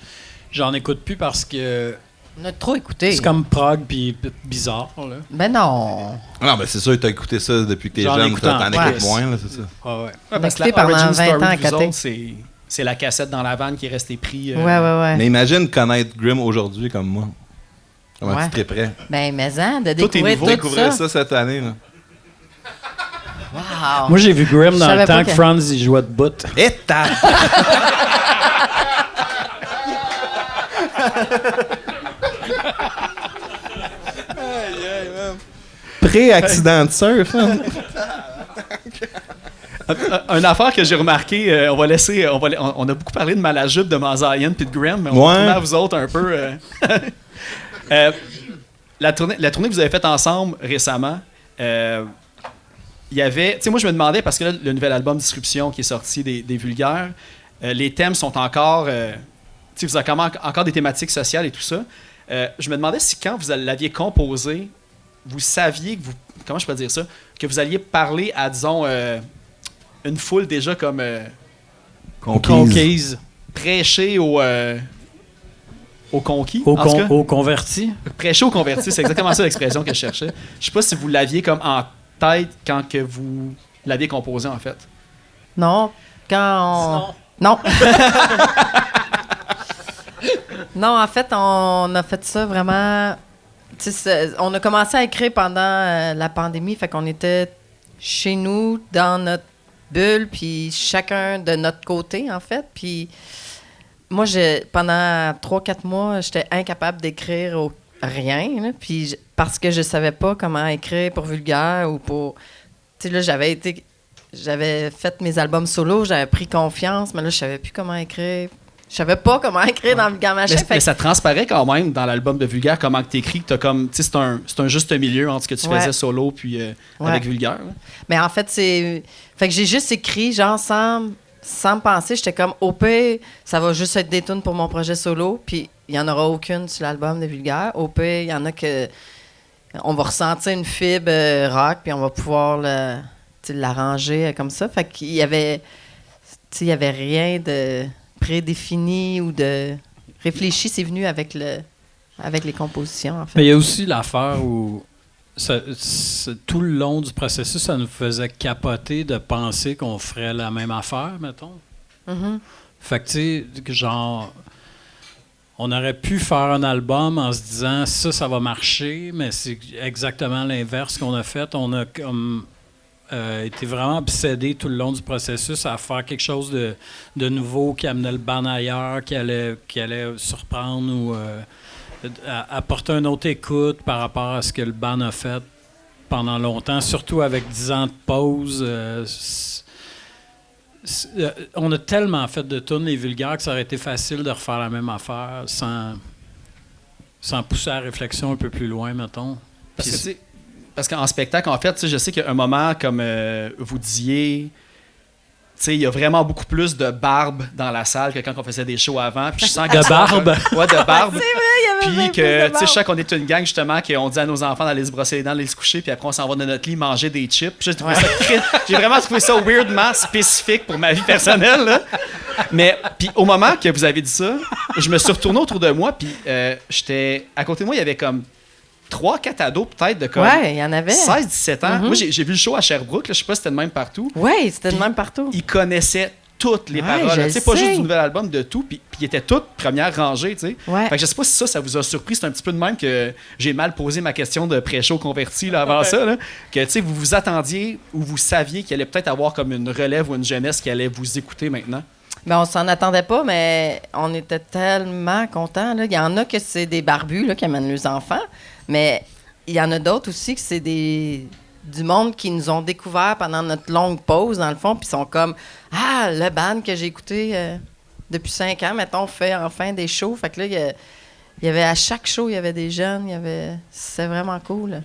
j'en écoute plus parce que On a trop écouté. c'est comme prog puis bizarre. Là. Ben non. Non, mais c'est sûr que t'as écouté ça depuis que t'es J'en jeune. écoute T'en en écoutes plus. moins, là, c'est ça. Ah ouais. Ouais, parce que écouté la pendant origin 20 story ans à de vous côté. autres, c'est la cassette dans la vanne qui est restée prise. Ouais. Mais imagine connaître Grim aujourd'hui comme moi. Comment Ouais. tu serais prêt? Ben, mais hein, de Tout est découvrir nouveau. tout Découvrir ça. ça cette année, là. Wow. Moi, j'ai vu Grim Je dans savais le temps pas que que- Franz il jouait de bout. Et tape! Pré-accident de surf, hein? Une affaire que j'ai remarqué, on a beaucoup parlé de Malajube, de Mazayan puis de Graham, mais on va Ouais. tourner à vous autres un peu. La tournée que vous avez faite ensemble récemment, il y avait. Tu sais, moi, je me demandais, parce que là, le nouvel album Disruption qui est sorti des Vulgaires, les thèmes sont encore. Tu sais, vous avez encore des thématiques sociales et tout ça. Je me demandais si quand vous l'aviez composé, vous saviez que vous. Comment je peux dire ça? Que vous alliez parler à, disons. une foule déjà comme Conquise. prêchée aux conquis. Aux en tout cas. convertis. Prêcher aux convertis, c'est exactement ça l'expression que je cherchais. Je sais pas si vous l'aviez comme en tête quand que vous l'aviez composé, en fait. Non, quand on... Non. Non, en fait, on a fait ça vraiment... On a commencé à écrire pendant la pandémie, fait qu'on était chez nous, dans notre bulle, puis chacun de notre côté, en fait. Puis moi, pendant 3-4 mois, j'étais incapable d'écrire rien, là, puis parce que je savais pas comment écrire pour Vulgaire ou pour... Tu sais, là, j'avais fait mes albums solo, j'avais pris confiance, mais là, je savais plus comment écrire. Je savais pas comment écrire dans Vulgaire Machin. Mais ça transparaît quand même dans l'album de Vulgaire, comment tu écris, que t'as comme... Tu sais, c'est un juste milieu entre ce que tu faisais solo puis avec Vulgaire. Là. Mais en fait, Fait que j'ai juste écrit, genre, sans me penser, j'étais comme, au pire, ça va juste être des tunes pour mon projet solo, puis il y en aura aucune sur l'album de Vulgaire. Au pire, il y en a que... On va ressentir une fibre rock, puis on va pouvoir l'arranger comme ça. Fait qu'il y avait... il y avait rien de prédéfini ou de réfléchi. C'est venu avec les compositions, en fait. Mais il y a aussi l'affaire où tout le long du processus, ça nous faisait capoter de penser qu'on ferait la même affaire, mettons. Mm-hmm. Fait que, tu sais, genre, on aurait pu faire un album en se disant ça va marcher, mais c'est exactement l'inverse qu'on a fait. On a comme été vraiment obsédé tout le long du processus à faire quelque chose de nouveau qui amenait le band ailleurs, qui allait surprendre ou apporter une autre écoute par rapport à ce que le band a fait pendant longtemps, surtout avec 10 ans de pause. On a tellement fait de tunes les Vulgaires que ça aurait été facile de refaire la même affaire sans pousser la réflexion un peu plus loin, mettons. Parce qu'en spectacle, en fait, je sais qu'à un moment, comme vous disiez, il y a vraiment beaucoup plus de barbe dans la salle que quand on faisait des shows avant. Puis je sens que de barbe? Ouais, de barbe. C'est vrai, il y avait Puis même que, plus de tu sais, barbe. je sais qu'on est une gang, justement, qu'on dit à nos enfants d'aller se brosser les dents, d'aller se coucher, puis après, on s'en va dans notre lit manger des chips. Puis j'ai vraiment trouvé ça weirdement spécifique pour ma vie personnelle, là. Mais, puis au moment que vous avez dit ça, je me suis retourné autour de moi, puis j'étais... À côté de moi, il y avait comme 3-4 ados, peut-être, de comme Ouais, il y en avait. 16-17 ans. Mhm. Moi, j'ai vu le show à Sherbrooke, là, je sais pas si c'était de même partout. Oui, c'était de Puis même partout. Ils connaissaient toutes les Ouais, paroles. je Tu sais, pas le sais. juste du nouvel album, de tout. Puis ils étaient toutes première rangée, tu sais. Ouais. Fait que je sais pas si ça vous a surpris. C'est un petit peu de même que j'ai mal posé ma question de pré-show converti là, avant ça. Là, que, tu sais, vous vous attendiez ou vous saviez qu'il allait peut-être avoir comme une relève ou une jeunesse qui allait vous écouter maintenant. Ben, on s'en attendait pas, mais on était tellement contents. Là. Il y en a que c'est des barbus là, qui amènent leurs enfants, mais il y en a d'autres aussi que c'est du monde qui nous ont découvert pendant notre longue pause, dans le fond, puis sont comme « Ah, le band que j'ai écouté depuis 5 ans, mettons, fait enfin des shows. » Fait que là, il y avait à chaque show, il y avait des jeunes, c'est vraiment cool. Là.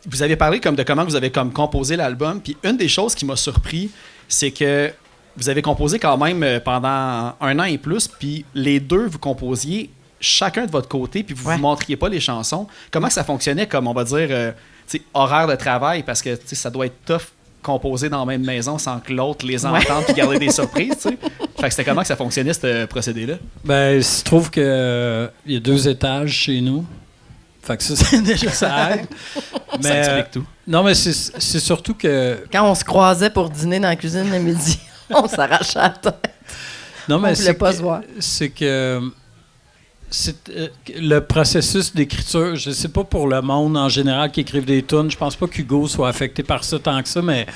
Vous avez parlé comme de comment vous avez comme composé l'album, puis une des choses qui m'a surpris, c'est que vous avez composé quand même pendant 1 an et plus, puis les deux, vous composiez chacun de votre côté, puis vous ne montriez pas les chansons. Comment ça fonctionnait comme, on va dire, horaire de travail? Parce que ça doit être tough composer dans la même maison sans que l'autre les entende puis garder des surprises. T'sais. Fait que c'était comment que ça fonctionnait, ce procédé-là? Ben, il se trouve qu'il y a 2 étages chez nous. Fait que ça, c'est déjà ça aide. Mais, ça explique tout. Non, mais c'est surtout que... Quand on se croisait pour dîner dans la cuisine le midi, on s'arrachait la tête. Non, mais on voulait pas se voir. C'est que... le processus d'écriture, je sais pas pour le monde en général qui écrivent des tunes, je pense pas qu'Hugo soit affecté par ça tant que ça, mais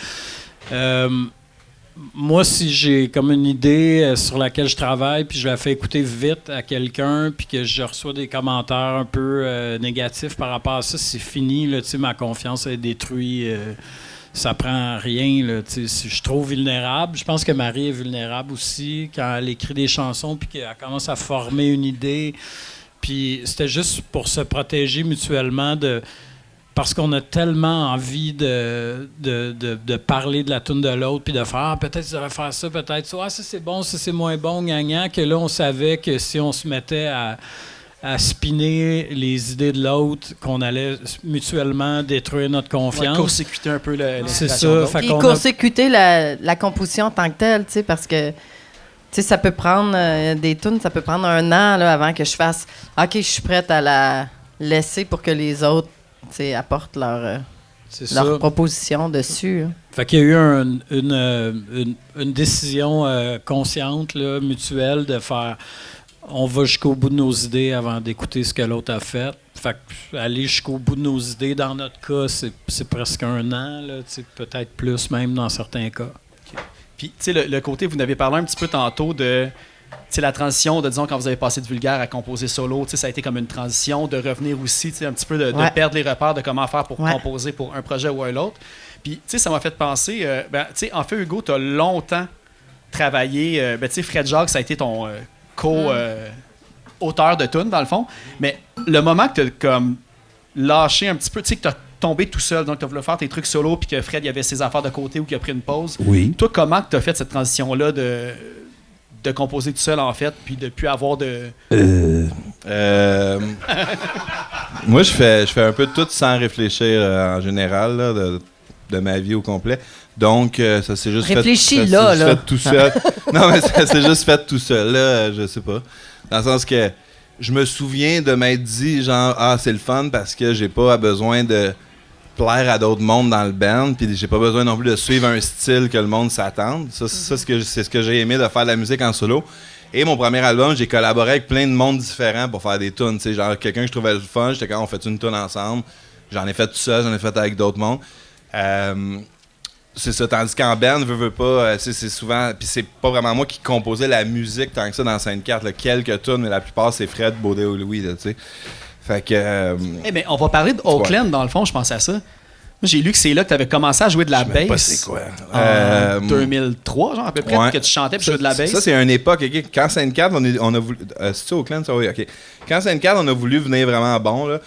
moi, si j'ai comme une idée sur laquelle je travaille, puis je la fais écouter vite à quelqu'un, puis que je reçois des commentaires un peu négatifs par rapport à ça, c'est fini, là, ma confiance est détruite. Ça prend rien. Là, je suis trop vulnérable. Je pense que Marie est vulnérable aussi quand elle écrit des chansons puis qu'elle commence à former une idée. Puis c'était juste pour se protéger mutuellement parce qu'on a tellement envie de parler de la toune de l'autre puis de faire peut-être tu devrais faire ça, peut-être ça. Ah, ça c'est bon, ça c'est moins bon, gagnant, que là on savait que si on se mettait à spinner les idées de l'autre, qu'on allait mutuellement détruire notre confiance. Court-circuiter un peu C'est l'inspiration ça. de l'autre. Fait Puis qu'on a- court-circuiter la composition en tant que telle, tu sais, parce que ça peut prendre des tunes, ça peut prendre 1 an là, avant que je fasse OK, je suis prête à la laisser pour que les autres apportent leur proposition dessus. Hein. Fait qu'il y a eu une décision consciente, là, mutuelle, de faire on va jusqu'au bout de nos idées avant d'écouter ce que l'autre a fait. Fait que aller jusqu'au bout de nos idées, dans notre cas, c'est presque 1 an, là, peut-être plus même dans certains cas. Puis, tu sais, le côté, vous n'avez parlé un petit peu tantôt de la transition, disons, quand vous avez passé de vulgaire à composer solo, ça a été comme une transition de revenir aussi, un petit peu de perdre les repères de comment faire pour composer pour un projet ou un autre. Puis, tu sais, ça m'a fait penser, tu sais, en fait, Hugo, tu as longtemps travaillé, tu sais, Fred Jacques, ça a été ton auteur de tunes, dans le fond. Mais le moment que tu as comme lâché un petit peu, tu sais, que tu as tombé tout seul, donc tu as voulu faire tes trucs solo, puis que Fred, il avait ses affaires de côté ou qu'il a pris une pause. Oui. Toi, comment tu as fait cette transition-là de composer tout seul, en fait, puis de plus avoir de... Moi, je fais un peu de tout sans réfléchir en général, là, de ma vie au complet. Donc, ça s'est juste Réfléchis fait tout seul. Non, mais ça s'est juste fait tout seul, là, je sais pas. Dans le sens que je me souviens de m'être dit, genre, c'est le fun parce que j'ai pas besoin de plaire à d'autres mondes dans le band, puis j'ai pas besoin non plus de suivre un style que le monde s'attende. Ça, c'est ce que j'ai aimé de faire de la musique en solo. Et mon premier album, j'ai collaboré avec plein de mondes différents pour faire des tunes. Genre, quelqu'un que je trouvais le fun, j'étais quand on fait une tune ensemble. J'en ai fait tout seul, j'en ai fait avec d'autres mondes. C'est ça, tandis qu'en band, veux pas, c'est souvent... Puis c'est pas vraiment moi qui composais la musique tant que ça dans Sainte-Carte. Quelques tunes, mais la plupart, c'est Fred, Baudé ou Louis, tu sais. Fait que... mais on va parler de Oakland, dans le fond, je pense à ça. Moi, j'ai lu que c'est là que tu avais commencé à jouer de la bass. Pas c'est quoi. En 2003, genre, à peu près, que tu chantais puis jouais de la bass. Ça, c'est une époque. Okay? Quand Sainte-Carte, on a voulu... c'est-tu Oakland, ça? Oui, OK. Quand Sainte-Carte, on a voulu venir vraiment bon, là.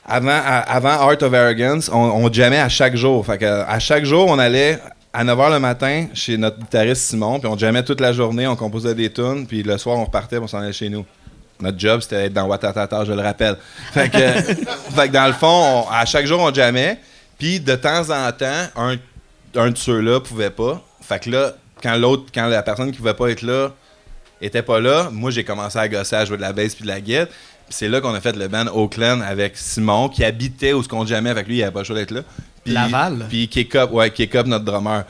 Avant Art of Arrogance, on jammait à chaque jour. Fait que, à chaque jour, on allait à 9h le matin chez notre guitariste Simon, puis on jammait toute la journée, on composait des tunes, puis le soir, on repartait, puis on s'en allait chez nous. Notre job, c'était d'être dans Watatata, je le rappelle. Fait que dans le fond, à chaque jour, on jammait, puis de temps en temps, un de ceux-là pouvait pas. Fait que là, quand la personne qui pouvait pas être là était pas là, moi, j'ai commencé à gosser, à jouer de la bass puis de la guitare. C'est là qu'on a fait le band Oakland avec Simon, qui habitait où ce qu'on jamais avec lui, il avait pas le choix d'être là. Puis, Laval. Puis Kick-Up, notre drummer.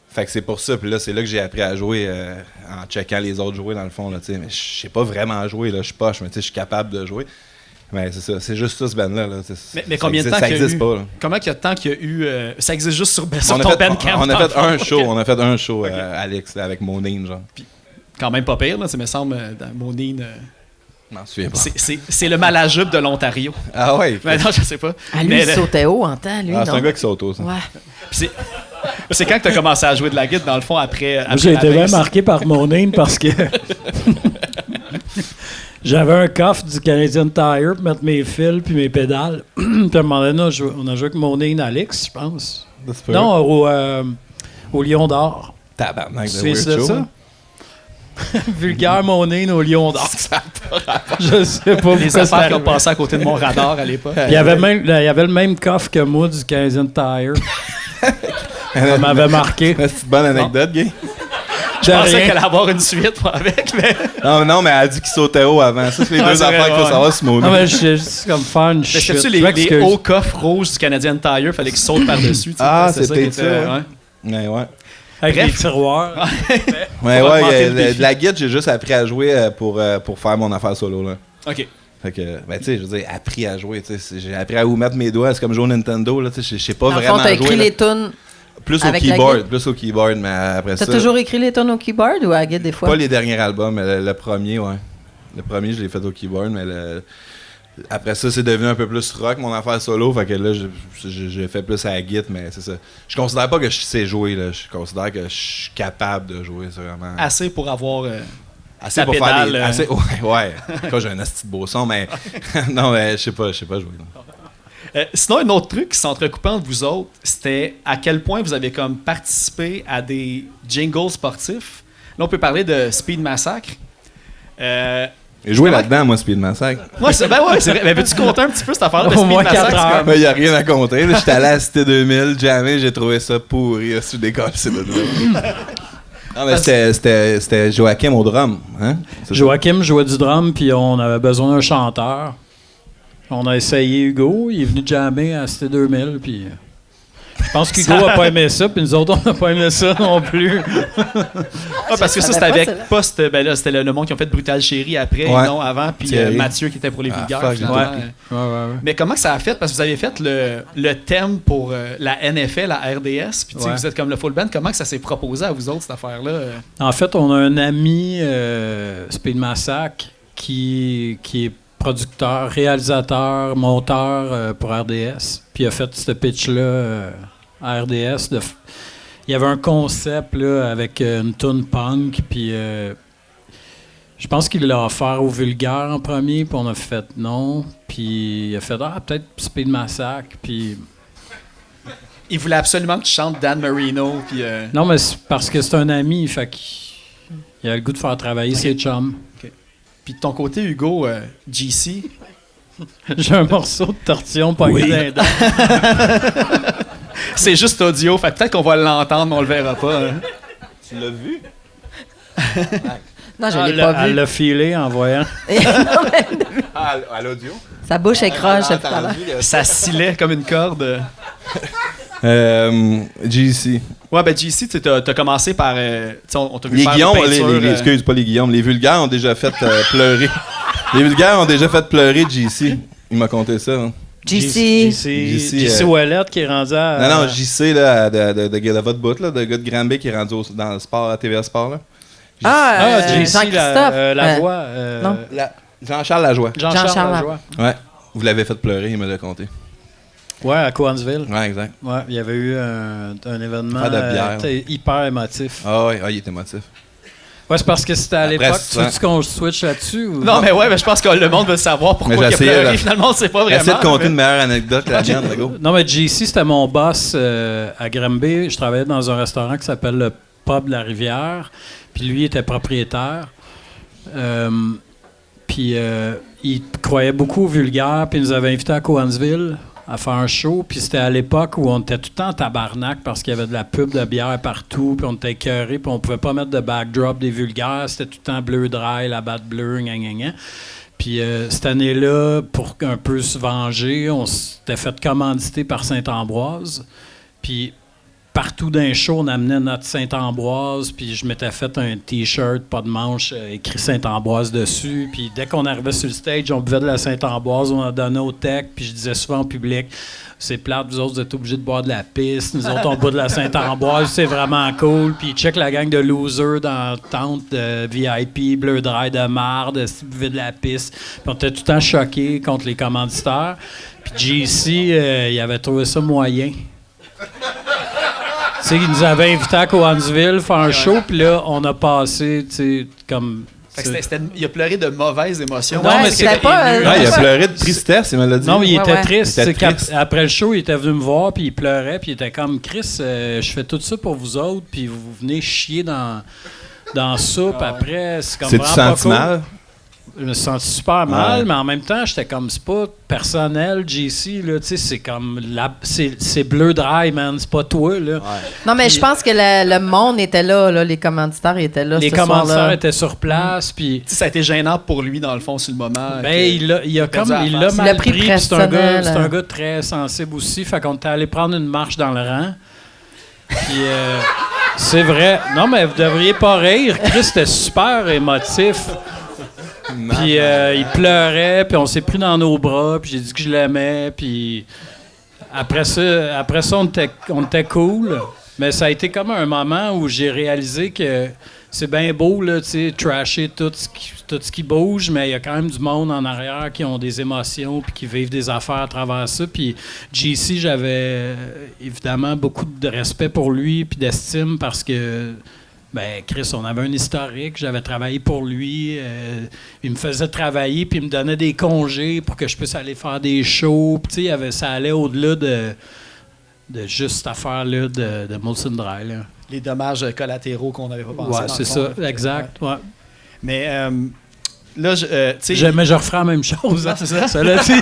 Fait que c'est pour ça. Puis là, c'est là que j'ai appris à jouer en checkant les autres jouer, dans le fond. Là, mais je sais pas vraiment jouer, là, je suis poche, mais je suis capable de jouer. Mais c'est ça, c'est juste ça, ce band-là. Là. Mais combien de temps ça qu'il y a existe eu? pas. Là. Comment il y a de temps qu'il y a eu... ça existe juste sur ton on Bandcamp? a fait un show, Alex, là, avec Monine, genre. Puis, quand même pas pire, là, ça me semble, dans Monine... Je m'en souviens pas. C'est le Malajube de l'Ontario. Ah ouais? Mais non, je sais pas. Ah, lui, il sautait haut en temps, lui, c'est non? un gars qui saute haut, ça. Ouais. C'est quand que tu as commencé à jouer de la guitare, dans le fond, après J'ai la été bien bass? marqué par mon name parce que j'avais un coffre du Canadian Tire pour mettre mes fils puis mes pédales. Puis à un moment donné, on a joué avec mon name Alex, je pense. Non, au Lion d'Or. Tabarnak, Tu de sais weird ça, show, ça? hein? Vulgaire mon name au Lion d'Or. Je sais pas. Les affaires qui ont passé à côté de mon radar à l'époque. Il y avait le même coffre que moi du Canadian Tire. Ça m'avait marqué. C'est une bonne anecdote, gay. Je pensais qu'elle allait avoir une suite moi, avec, mais... Non, mais elle a dit qu'il sautait haut avant. Ça, c'est les deux c'est affaires vrai, qu'il faut ouais. savoir, ce mot-là. Non, mais c'est comme faire une Mais chute. c'était-tu les hauts coffres rouges du Canadian Tire? Fallait qu'ils sautent par-dessus. Tu sais, Ah, c'est c'était qui ça, était- ouais. Ouais. Avec Bref. des tiroirs. Ouais, Pour augmenter le défi. de la guitare, j'ai juste appris à jouer pour faire mon affaire solo, là. OK. Fait que, tu sais, je veux dire, appris à jouer, tu sais. J'ai appris à où mettre mes doigts. C'est comme jouer au Nintendo, là, tu sais. Je sais pas Dans le vraiment fond, t'as jouer. écrit là. les tunes. Plus au avec la keyboard, guitare. mais après T'as ça. toujours écrit les tunes au keyboard ou à la guitare des fois? Pas les derniers albums, mais le premier, ouais. Le premier, je l'ai fait au keyboard, mais après ça, c'est devenu un peu plus rock, mon affaire solo. Fait que là, j'ai fait plus à la guitare, mais c'est ça. Je considère pas que je sais jouer, là. Je considère que je suis capable de jouer, c'est vraiment. Assez pour avoir... Assez ta pour faire pédale, des. Assez, ouais. Quand j'ai un asti de beau son, mais. Non, mais je sais pas jouer. Là. Sinon, un autre truc qui s'entrecoupait entre vous autres, c'était à quel point vous avez comme participé à des jingles sportifs. Là, on peut parler de Speed Massacre. J'ai joué là-dedans, moi, Speed Massacre. Moi, c'est vrai. Mais peux-tu compter un petit peu cette affaire de Au Speed moins 4 Massacre? heures. C'est comme- Mais y a rien à compter. là. J'étais allé à Cité 2000, jamais j'ai trouvé ça pourri. Sur des gars, c'est de Non, mais c'était Joachim au drum. Hein? C'est Joachim jouait du drum, puis on avait besoin d'un chanteur. On a essayé Hugo, il est venu jammer à Cité 2000, puis je pense qu'Hugo n'a pas aimé ça, puis nous autres, on n'a pas aimé ça non plus. Ah, parce que ça, savais c'était pas, avec celle-là. Post. Ben là, c'était le monde qui ont fait Brutal Chérie après, Ouais. et non avant, puis Thierry. Mathieu qui était pour les Ah, vulgaires. fuck, finalement. j'ai Ouais. Mais comment que ça a fait? Parce que vous avez fait le thème pour la NFL, la RDS, puis tu sais, Ouais. vous êtes comme le full band. Comment que ça s'est proposé à vous autres, cette affaire-là? En fait, on a un ami, Speed Massacre, qui est producteur, réalisateur, monteur pour RDS. Puis il a fait ce pitch-là à RDS. Il y avait un concept là, avec une tune punk, puis je pense qu'il l'a offert au Vulgaire en premier, puis on a fait non. Puis il a fait peut-être Speed Massacre, puis... Il voulait absolument que tu chantes Dan Marino, puis... Non, mais c'est parce que c'est un ami, fait qu'il a le goût de faire travailler ses chums. Puis de ton côté, Hugo, GC... J'ai un morceau de tortillon pogné dans les dents. C'est juste audio, fait que peut-être qu'on va l'entendre, mais on le verra pas. Hein. Tu l'as vu? Non, je l'ai pas Elle vu. l'a filé en voyant. À l'audio? Sa bouche est croche depuis tout à l'heure. Ça scillait comme une corde. GC. Ouais, ben GC, tu as commencé par... tu sais, on t'a vu Les faire Guillaume, une peinture, excuse, pas les Guillaume, les vulgaires ont déjà fait pleurer. Les vulgaires ont déjà fait pleurer GC. Il m'a conté ça. Hein. GC. JC Ouellette qui est rendu à... Non, JC, là, de votre bout, là, de gars de Granby qui est rendu dans le sport, à TVA Sport. Là. JC, Jean-Christophe. la voix. non. Jean-Charles Lajoie. Jean-Charles Lajoie. Ouais. Vous l'avez fait pleurer, il me l'a conté. Ouais, à Coansville. Ouais, exact. Ouais, il y avait eu un événement Faire de bière. hyper émotif. Ah ouais, il était émotif. Ouais, c'est parce que c'était à Après, l'époque. Tu souvent- veux qu'on switch là-dessus? Ou... Non, mais ouais, mais je pense que le monde veut savoir pourquoi Mais il a j'essayais, pleuré. là. Finalement, on ne sait pas vraiment. Essaye de compter mais- une meilleure anecdote que la mienne, là, go. Non, mais JC, c'était mon boss à Granby. Je travaillais dans un restaurant qui s'appelle le Pub de la Rivière. Puis lui, il était propriétaire. Puis il croyait beaucoup au vulgaire. Puis il nous avait invités à Coansville à faire un show. Puis c'était à l'époque où on était tout le temps en tabarnak parce qu'il y avait de la pub de bière partout. Puis on était écœurés. Puis on pouvait pas mettre de backdrop des vulgaires. C'était tout le temps bleu dry, la batte bleue, gna gna gna. Puis cette année-là, pour un peu se venger, on s'était fait commanditer par Saint-Ambroise. Puis partout dans les shows, on amenait notre Saint-Ambroise. Puis je m'étais fait un T-shirt, pas de manche, écrit Saint-Ambroise dessus. Puis dès qu'on arrivait sur le stage, on buvait de la Saint-Ambroise, on a donné au tech. Puis je disais souvent au public, c'est plate, vous autres, vous êtes obligés de boire de la pisse. Nous autres, on boit de la Saint-Ambroise, c'est vraiment cool. Puis check la gang de losers dans la tente de VIP, bleu dry de marde, ils buvaient de la pisse. Puis on était tout le temps choqués contre les commanditaires. Puis JC, il avait trouvé ça moyen. Tu sais, il nous avait invités à Coansville faire un show, puis là, on a passé, tu sais, comme... Fait que il a pleuré de mauvaises émotions. Non, mais c'était pas... Ouais, il a pleuré de tristesse, il me l'a dit. Non, mais il était Ouais. triste. Il était C'est qu'ap- triste. Après le show, il était venu me voir, puis il pleurait, puis il était comme, Chris, je fais tout ça pour vous autres, puis vous venez chier dans la soupe après. C'est comme C'est-tu vraiment pas senti cool. mal? Je me suis senti super mal, Ouais. mais en même temps, j'étais comme, c'est pas personnel, JC, là, tu sais, c'est comme, c'est bleu dry, man, c'est pas toi, là. Non, mais je pense que le monde était là, les commanditaires étaient là. Les ce commanditaires soir-là. étaient sur place, puis... Tu sais, ça a été gênant pour lui, dans le fond, sur le moment. Ben, que- il a perdu comme la il face. l'a Il mal l'a pris pris, puis c'est personnel, un gars très sensible aussi. Fait qu'on était allé prendre une marche dans le rang. Puis c'est vrai. Non, mais vous devriez pas rire. Chris était super émotif. Puis il pleurait, puis on s'est pris dans nos bras, puis j'ai dit que je l'aimais, puis après ça on était cool. Mais ça a été comme un moment où j'ai réalisé que c'est bien beau, là, tu sais, trasher tout ce qui bouge, mais il y a quand même du monde en arrière qui ont des émotions puis qui vivent des affaires à travers ça. Puis JC, j'avais évidemment beaucoup de respect pour lui puis d'estime parce que, ben Chris, on avait un historique, j'avais travaillé pour lui, il me faisait travailler puis il me donnait des congés pour que je puisse aller faire des shows. Puis tu sais, ça allait au-delà de juste cette affaire-là de Molson Dry, là. Les dommages collatéraux qu'on n'avait pas pensé. Ouais, dans c'est le fond, ça, là. exact. Ouais. Mais là, tu sais... Mais je referai la même chose. Non, c'est ça. Cela dit.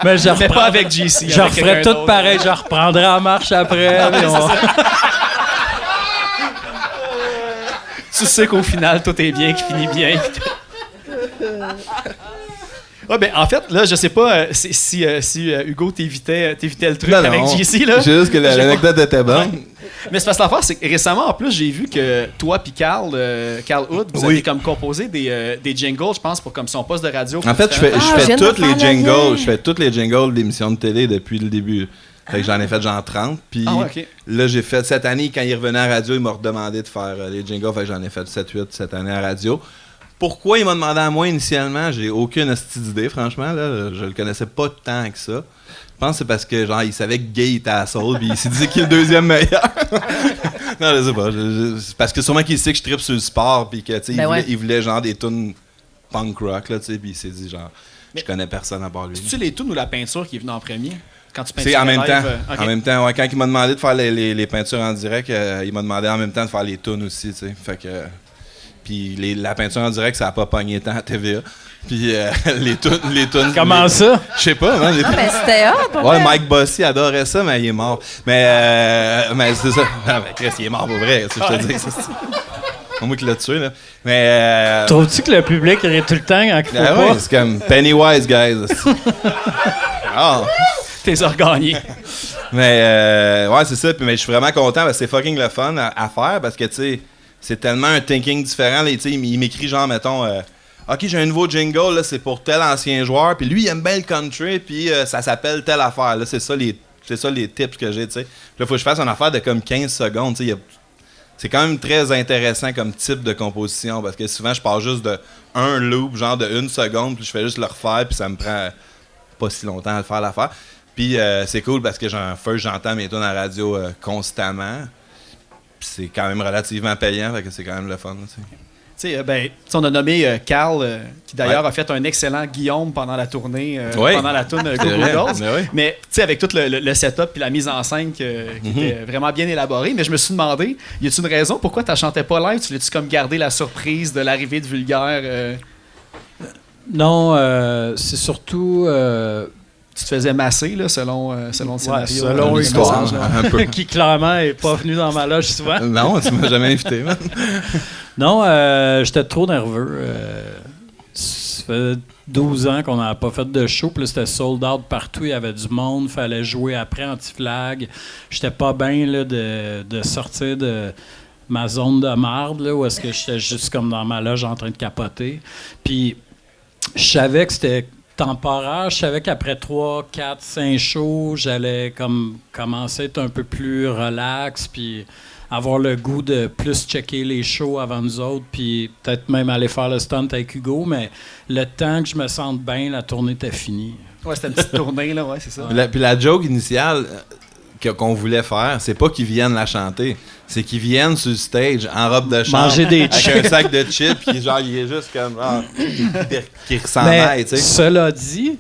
Mais Mais pas avec JC. Je referais tout pareil. Je reprendrai en marche après. puis on- Tu sais qu'au final, tout est bien, qui finit bien. Ouais, ben, en fait, là, je sais pas si Hugo t'évitait le truc avec JC, là. C'est juste que l'anecdote était bonne. Mais c'est parce que l'affaire, c'est que récemment, en plus, j'ai vu que toi puis Carl Hood, vous avez comme composé des jingles, je pense, pour comme son poste de radio. En fait, je fais je viens de tous faire les la jingles. vieille. Je fais tous les jingles d'émissions de télé depuis le début. Fait que j'en ai fait genre 30. Puis OK. là, j'ai fait cette année, quand il revenait à la radio, il m'a redemandé de faire les jingles. Fait que j'en ai fait 7-8 cette année à la radio. Pourquoi il m'a demandé à moi initialement, j'ai aucune hostie d'idée, franchement. Là, je le connaissais pas tant que ça. Je pense que c'est parce que genre il savait que Gay était à Soul, puis il s'est dit qu'il est le deuxième meilleur. Non, je sais pas. C'est parce que sûrement qu'il sait que je trippe sur le sport, puis que tu sais, il voulait genre des tunes punk rock, là, tu sais, puis il s'est dit genre, je connais personne à part lui. C'est-tu les tunes ou la peinture qui est venue en premier? Quand tu C'est en même live, temps. OK. En même temps, ouais, quand il m'a demandé de faire les peintures en direct, il m'a demandé en même temps de faire les tunes aussi, tu sais. Fait que puis la peinture en direct, ça a pas pogné tant à TVA. Puis les tunes. Comment ça? Je sais pas, man. Ah, mais c'était hot, pour Ouais, vrai. Mike Bossy adorait ça, mais il est mort. Mais c'est ça. Ah, ben, Chris, il est mort pour vrai, c'est ce que je te dis. C'est moi qui l'ai tué, là. Mais. Trouves-tu que le public rit tout le temps quand il faut Ah pas? ouais, c'est comme Pennywise, guys. Ah. T'es orgagné. Mais ouais, c'est ça. Puis, mais je suis vraiment content parce que c'est fucking le fun à faire parce que, tu sais, c'est tellement un thinking différent. Là, il m'écrit genre, mettons, OK, j'ai un nouveau jingle, là, c'est pour tel ancien joueur. Puis lui, il aime bien le country, puis ça s'appelle telle affaire. Là, c'est ça les tips que j'ai, tu sais. Puis là, il faut que je fasse une affaire de comme 15 secondes, tu sais. C'est quand même très intéressant comme type de composition parce que souvent, je pars juste de un loop, genre de 1 seconde, puis je fais juste le refaire, puis ça me prend pas si longtemps à le faire l'affaire. Puis c'est cool parce que j'entends mes tunes à la radio constamment. Puis c'est quand même relativement payant, fait que c'est quand même le fun. Tu sais, on a nommé Carl, qui d'ailleurs a fait un excellent Guillaume pendant la tournée, pendant la tourne Google Dolls. Mais tu sais, avec tout le setup et la mise en scène qui était vraiment bien élaborée. Mais je me suis demandé, y a-t-il une raison pourquoi tu chantais pas live? Tu voulais-tu comme garder la surprise de l'arrivée de Vulgaire? Non, c'est surtout... Tu te faisais masser, là, selon le scénario. Selon l'histoire, un peu. Qui clairement n'est pas venu dans ma loge souvent. Non, tu m'as jamais invité, man. Non, j'étais trop nerveux. Ça fait 12 ans qu'on n'avait pas fait de show. Puis là, c'était sold out partout. Il y avait du monde. Fallait jouer après anti-flag. J'étais pas bien là, de sortir de ma zone de marde, là, où est-ce que j'étais juste comme dans ma loge en train de capoter. Puis je savais que c'était temporaire. Je savais qu'après 3, 4, 5 shows, j'allais comme commencer à être un peu plus relax, puis avoir le goût de plus checker les shows avant nous autres, puis peut-être même aller faire le stunt avec Hugo, mais le temps que je me sente bien, la tournée était finie. Ouais, c'était une petite tournée, là, ouais, c'est ça. Puis la joke initiale qu'on voulait faire, c'est pas qu'ils viennent la chanter, c'est qu'ils viennent sur le stage en robe de chambre manger des avec un sac de chips, puis genre il est juste comme qui s'en aille, tu sais. Cela dit,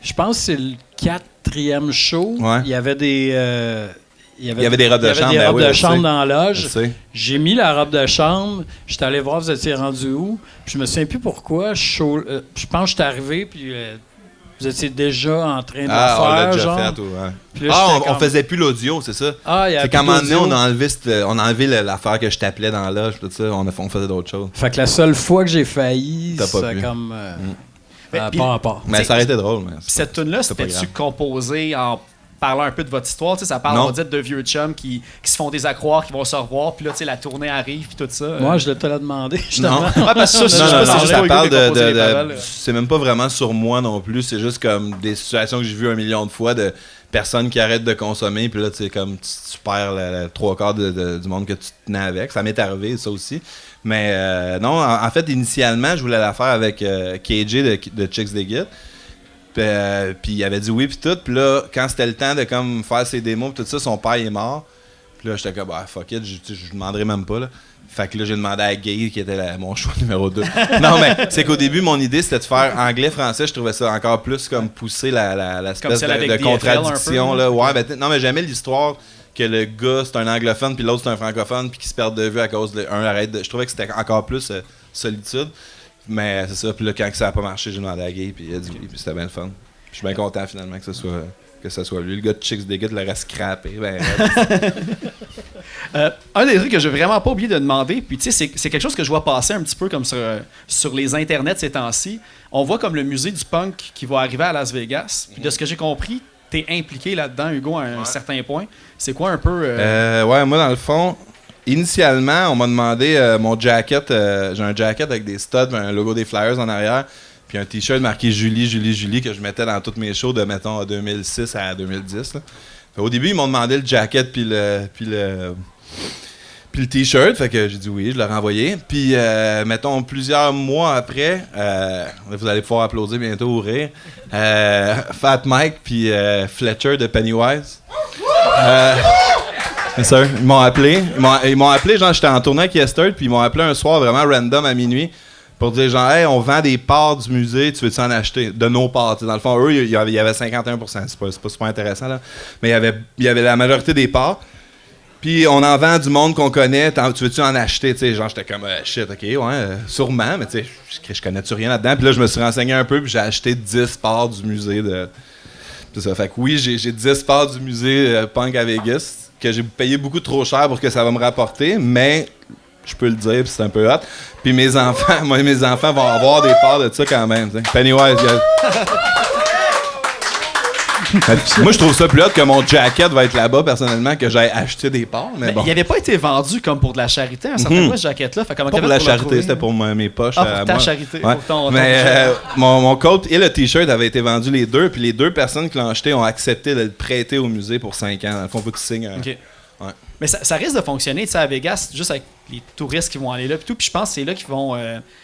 je pense que c'est le 4e show. Ouais. Il y avait des il y avait des robes de chambre, des robes de je chambre sais. dans la loge. Je sais. J'ai mis la robe de chambre. J'étais allé voir, vous étiez rendu où. Puis je me souviens plus pourquoi. Je pense que j'étais arrivé, puis vous étiez déjà en train de le on l'a faire, déjà genre. fait, ouais. Puis là, on faisait plus l'audio, c'est ça. Ah, il y a c'est qu'à un moment donné, d'audio. on a enlevé l'affaire que je t'appelais dans la loge, tout ça, on faisait d'autres choses. Fait que la seule fois que j'ai failli, T'as pas c'est pu. comme... Mais, pas puis- à part. Mais ça aurait été drôle. Mais Puis cette tune-là, c'est pas c'était-tu grave. composé en parlant un peu de votre histoire? Tu sais, ça parle, Non. on dit, de vieux chums qui se font des accroires, qui vont se revoir, puis là, tu sais, la tournée arrive, puis tout ça. Moi, je te l'ai demandé, justement. Non. Ouais, parce que ça, Non, je sais pas si c'est juste ça toi, Hugo, parle qui a composé les paroles. c'est même pas vraiment sur moi non plus, c'est juste comme des situations que j'ai vues 1 million de fois de personnes qui arrêtent de consommer, puis là, tu sais, comme tu perds le 3/4 du monde que tu tenais avec. Ça m'est arrivé, ça aussi. Mais non, en fait, initialement, je voulais la faire avec KJ de Chicks They Get. Puis il avait dit oui, puis tout. Puis là, quand c'était le temps de comme faire ses démos, puis tout ça, son père est mort. Puis là, j'étais comme, fuck it, je demanderai même pas, là. Fait que là, j'ai demandé à Gay, qui était mon choix numéro 2. Non, mais c'est qu'au début, mon idée, c'était de faire anglais-français. Je trouvais ça encore plus comme pousser l'espèce Comme celle avec de DFL contradiction. un peu, Là. Ouais, ben, non, mais j'aimais l'histoire que le gars, c'est un anglophone, puis l'autre, c'est un francophone, puis qu'ils se perdent de vue à cause de un arrête de... Je trouvais que c'était encore plus solitude. Mais c'est ça. Puis là, quand ça n'a pas marché, j'ai demandé à Guy, puis il a dit oui, puis c'était bien le fun. Puis je suis bien content finalement que ce soit lui. Le gars de Chicks Dig It l'aurait scrappé. Un des trucs que je n'ai vraiment pas oublié de demander, puis tu sais, c'est quelque chose que je vois passer un petit peu comme sur les internets ces temps-ci. On voit comme le musée du punk qui va arriver à Las Vegas. Puis de ce que j'ai compris, t'es impliqué là-dedans, Hugo, à un certain point. C'est quoi un peu... Ouais, moi, dans le fond, initialement, on m'a demandé mon jacket. J'ai un jacket avec des studs, un logo des Flyers en arrière, puis un T-shirt marqué Julie que je mettais dans toutes mes shows de, mettons, 2006 à 2010. Là. Au début, ils m'ont demandé le jacket puis le T-shirt, fait que j'ai dit oui, je l'ai renvoyé. Puis, mettons, plusieurs mois après, vous allez pouvoir applaudir bientôt ou rire, Fat Mike puis Fletcher de Pennywise. C'est ça, ils m'ont appelé. Ils m'ont appelé, genre, j'étais en tournée avec Yester, puis ils m'ont appelé un soir vraiment random à minuit pour dire, genre, hey, on vend des parts du musée, tu veux-tu en acheter? De nos parts. T'sais. Dans le fond, eux, il y avait 51%. C'est pas super intéressant, là. Mais il y avait la majorité des parts. Puis on en vend du monde qu'on connaît, tu veux-tu en acheter? T'sais, genre, j'étais comme, shit, ok, ouais, sûrement, mais tu sais, je connais-tu rien là-dedans? Puis là, je me suis renseigné un peu, puis j'ai acheté 10 parts du musée de. C'est ça. Fait que oui, j'ai 10 parts du musée Punk à Vegas, que j'ai payé beaucoup trop cher pour que ça va me rapporter, mais je peux le dire, puis c'est un peu hot. Puis mes enfants vont avoir des parts de ça quand même. T'sais. Pennywise, moi, je trouve ça plus hot que mon jacket va être là-bas, personnellement, que j'aille acheter des parts. Mais bon. Il n'avait pas été vendu comme pour de la charité, un certain point, ce jacket-là. Fait comment pas pour la charité, c'était pour mes poches. Ah, pour ta moi. charité. Ouais. Pour ton mais mon coat et le T-shirt avaient été vendus les deux, puis les deux personnes qui l'ont acheté ont accepté de le prêter au musée pour 5 ans. Dans le fond, faut que tu signes. OK. Ouais. Mais ça risque de fonctionner, tu sais, à Vegas, juste avec les touristes qui vont aller là, puis tout. Puis je pense que c'est là qu'ils vont.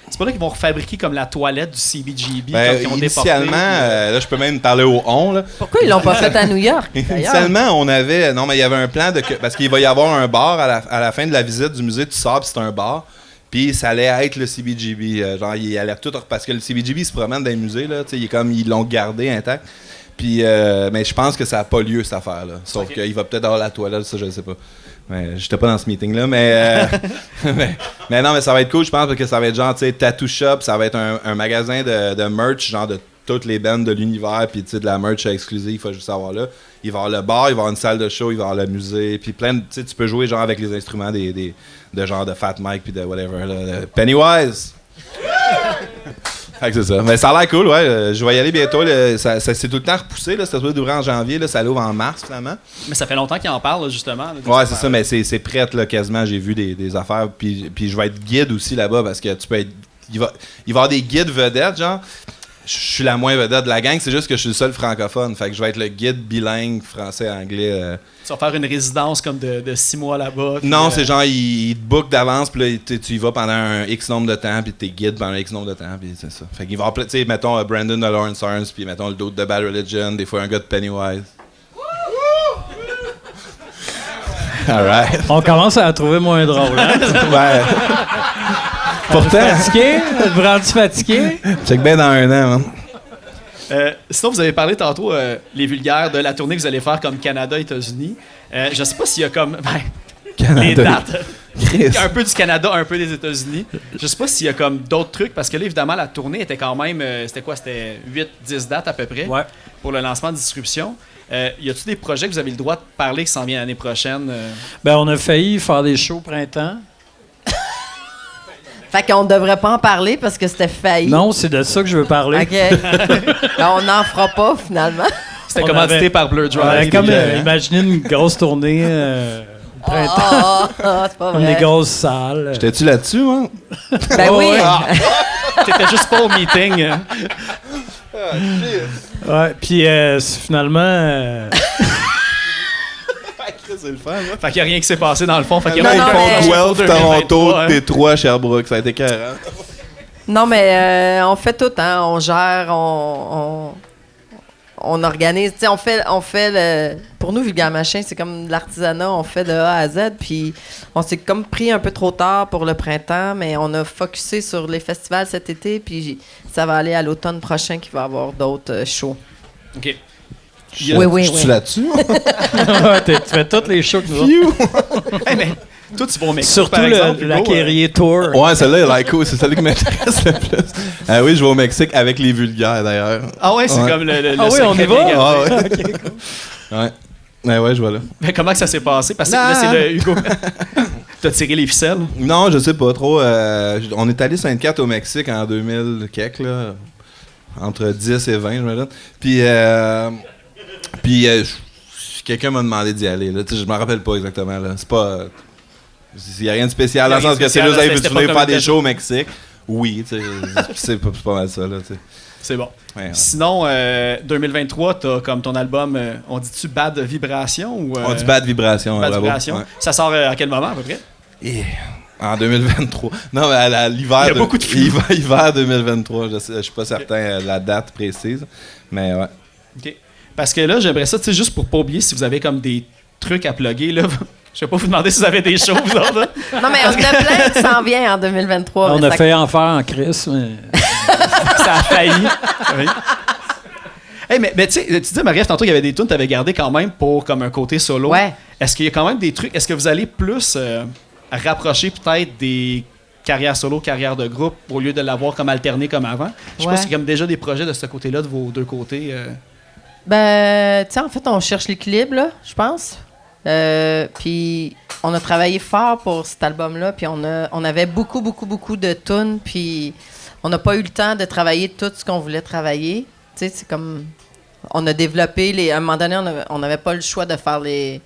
C'est pas là qu'ils vont refabriquer comme la toilette du CBGB quand ils ont déporté. Initialement, là, je peux même parler au on. Là. Pourquoi ils l'ont pas fait à New York? Initialement, on avait. Non, mais il y avait un plan de. Parce qu'il va y avoir un bar à la fin de la visite du musée, tu sors, puis c'est un bar. Puis ça allait être le CBGB. Genre, il allait tout. Parce que le CBGB se promène dans les musées, là. Tu sais, ils l'ont gardé intact. Puis, mais je pense que ça n'a pas lieu, cette affaire-là. Sauf qu'il va peut-être avoir la toilette, ça, je ne sais pas. Mais j'étais pas dans ce meeting-là, mais, mais non, mais ça va être cool, je pense, parce que ça va être genre, tu sais, Tattoo Shop, ça va être un magasin de merch, genre de toutes les bandes de l'univers, puis tu sais, de la merch exclusive, il faut juste savoir là. Il va y avoir le bar, il va y avoir une salle de show, il va y avoir le musée, puis plein de, tu sais, tu peux jouer genre avec les instruments de genre de Fat Mike, puis de whatever, là, de Pennywise! Fait que c'est ça. Mais ça a l'air cool, ouais. Je vais y aller bientôt. Ça s'est tout le temps repoussé. Là. C'était supposé d'ouvrir en janvier. Là. Ça l'ouvre en mars, finalement. Mais ça fait longtemps qu'ils en parlent, là, justement. Là, ouais, c'est ça. Mais c'est prêt, là, quasiment. J'ai vu des affaires. Puis je vais être guide aussi là-bas parce que tu peux être. Il va y avoir des guides vedettes, genre. Je suis la moins vedette de la gang. C'est juste que je suis le seul francophone. Fait que je vais être le guide bilingue français-anglais. Tu vas faire une résidence comme de 6 mois là-bas. Non, c'est genre, ils te bookent d'avance, puis là, tu y vas pendant un X nombre de temps, puis t'es guide pendant un X nombre de temps, puis c'est ça. Fait qu'il va y avoir, tu sais, mettons, Brandon de Lawrence Arms, puis mettons, le d'autre de Bad Religion, des fois un gars de Pennywise. Alright. On commence à la trouver moins drôle, hein? Ouais. Pourtant. Fatigué? Êtes-vous rendu fatigué? Check bien dans un an, man. Sinon, vous avez parlé tantôt, les vulgaires, de la tournée que vous allez faire comme Canada-États-Unis. Je sais pas s'il y a comme les dates. Un peu du Canada, un peu des États-Unis. Je sais pas s'il y a comme d'autres trucs, parce que là, évidemment, la tournée était quand même... c'était quoi? C'était 8-10 dates à peu près pour le lancement de distribution. Y a-t-il des projets que vous avez le droit de parler qui s'en viennent l'année prochaine? Ben, on a failli faire des shows au printemps. Fait qu'on devrait pas en parler parce que c'était failli. Non, c'est de ça que je veux parler. OK. Ben, on n'en fera pas, finalement. C'était commandité par Blur Drive. Comme imaginez une grosse tournée au printemps. C'est pas Comme vrai. des grosses salles. J'étais-tu là-dessus, moi? Ben oui. T'étais juste pas au meeting. Ouais, puis finalement... C'est le fun, là. Fait qu'il y a rien qui s'est passé dans le fond. Fait qu'il y Là, a ils non, font mais- Guelph, Toronto, 2023, Détroit, Sherbrooke. Ça a été carré. Non, mais on fait tout, hein. On gère, on organise. Tu sais, on fait le... Pour nous, Vulgaire Machin, c'est comme de l'artisanat. On fait de A à Z. Puis on s'est comme pris un peu trop tard pour le printemps, mais on a focusé sur les festivals cet été. Puis ça va aller à l'automne prochain qu'il va y avoir d'autres shows. OK. Oui. Je suis là-dessus? Ouais, tu fais toutes les shows que nous autres. Hey, mais Toi, tu vas au Mexique, Surtout par exemple, la Hugo, Kyrie Tour. Ouais, celle-là est like cool. C'est celle qui m'intéresse le plus. Oui, je vais au Mexique avec les vulgaires, d'ailleurs. Ah ouais, c'est Ouais. comme le Ah oui, on y secret va? bien gardé. Ah ouais. Ok, cool. Ouais, je vois là. Mais comment que ça s'est passé? Parce que là, c'est le Hugo. T'as tiré les ficelles? Non, je sais pas trop. On est allé Sainte-Cathe au Mexique en 2000 quelque, là. Entre 10 et 20, je me donne. Puis quelqu'un m'a demandé d'y aller. Là. Je m'en rappelle pas exactement. Là. C'est pas... Il n'y a rien de spécial dans le sens que c'est juste, hey, veux-tu venir faire des shows au Mexique? Oui, tu sais, c'est pas mal ça. Là, C'est bon. ouais. Sinon, 2023, t'as comme ton album, on dit-tu Bad Vibration? Ou, On dit Bad Vibration. Bad bravo. Vibration. Ouais. Ça sort à quel moment à peu près? Et en 2023. Non, mais à l'hiver. Il y a beaucoup de films. Hiver 2023. Je suis pas certain de la date précise. Mais ouais. OK. Parce que là, j'aimerais ça, tu sais, juste pour pas oublier, si vous avez comme des trucs à plugger, là. Je vais pas vous demander si vous avez des choses, vous autres, là. Non, mais on a plein qui s'en vient en 2023. On mais a ça- fait en faire en crise, mais... Ça a failli. Oui. Hey, mais tu sais, tu disais, Marie-Ève, tantôt, il y avait des tunes que tu avais gardées quand même pour comme un côté solo. Ouais. Est-ce qu'il y a quand même des trucs? Est-ce que vous allez plus rapprocher peut-être des carrières solo, carrières de groupe, au lieu de l'avoir comme alterné comme avant? Je sais pas Ouais. s'il y a comme déjà des projets de ce côté-là, de vos deux côtés. Ben, tu sais, en fait, on cherche l'équilibre, là, je pense. Puis on a travaillé fort pour cet album-là, puis on avait beaucoup de tunes, puis on n'a pas eu le temps de travailler tout ce qu'on voulait travailler. Tu sais, c'est comme... On a développé à un moment donné, on n'avait pas le choix de faire les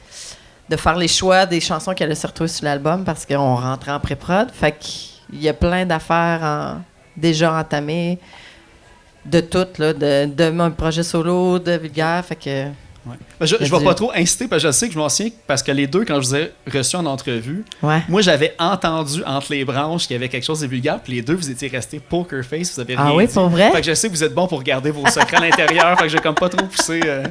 choix des chansons qui allaient se retrouver sur l'album parce qu'on rentrait en pré-prod. Fait qu'il y a plein d'affaires déjà entamées de toutes, là, de mon projet solo, de Vulgaire. Fait que... Ouais. Je vais pas trop inciter, parce que je sais que je m'en souviens, parce que les deux, quand je vous ai reçus en entrevue, Ouais. moi, j'avais entendu entre les branches qu'il y avait quelque chose de vulgaire, puis les deux, vous étiez restés poker face, vous avez rien Ah oui, dit. pour vrai? Fait que je sais que vous êtes bon pour garder vos secrets à l'intérieur, fait que j'ai comme pas trop poussé. Mais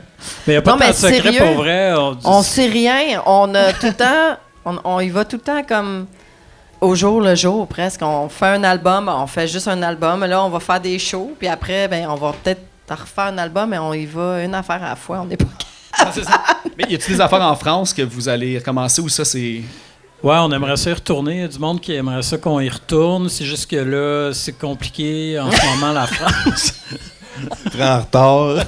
il n'y a pas Non, tant mais de secret sérieux, pour vrai. On sait rien. On a tout le temps... On y va tout le temps comme... Au jour le jour, presque. On fait un album, on fait juste un album. Là, on va faire des shows, puis après, ben, on va peut-être refaire un album, mais on y va une affaire à la fois. On n'est pas... Ah, c'est ça. Mais y a-t-il des affaires en France que vous allez recommencer ou ça, c'est. Ouais, on aimerait ça y retourner. Il y a du monde qui aimerait ça qu'on y retourne. C'est juste que là, c'est compliqué en ce moment, la France. Très en retard.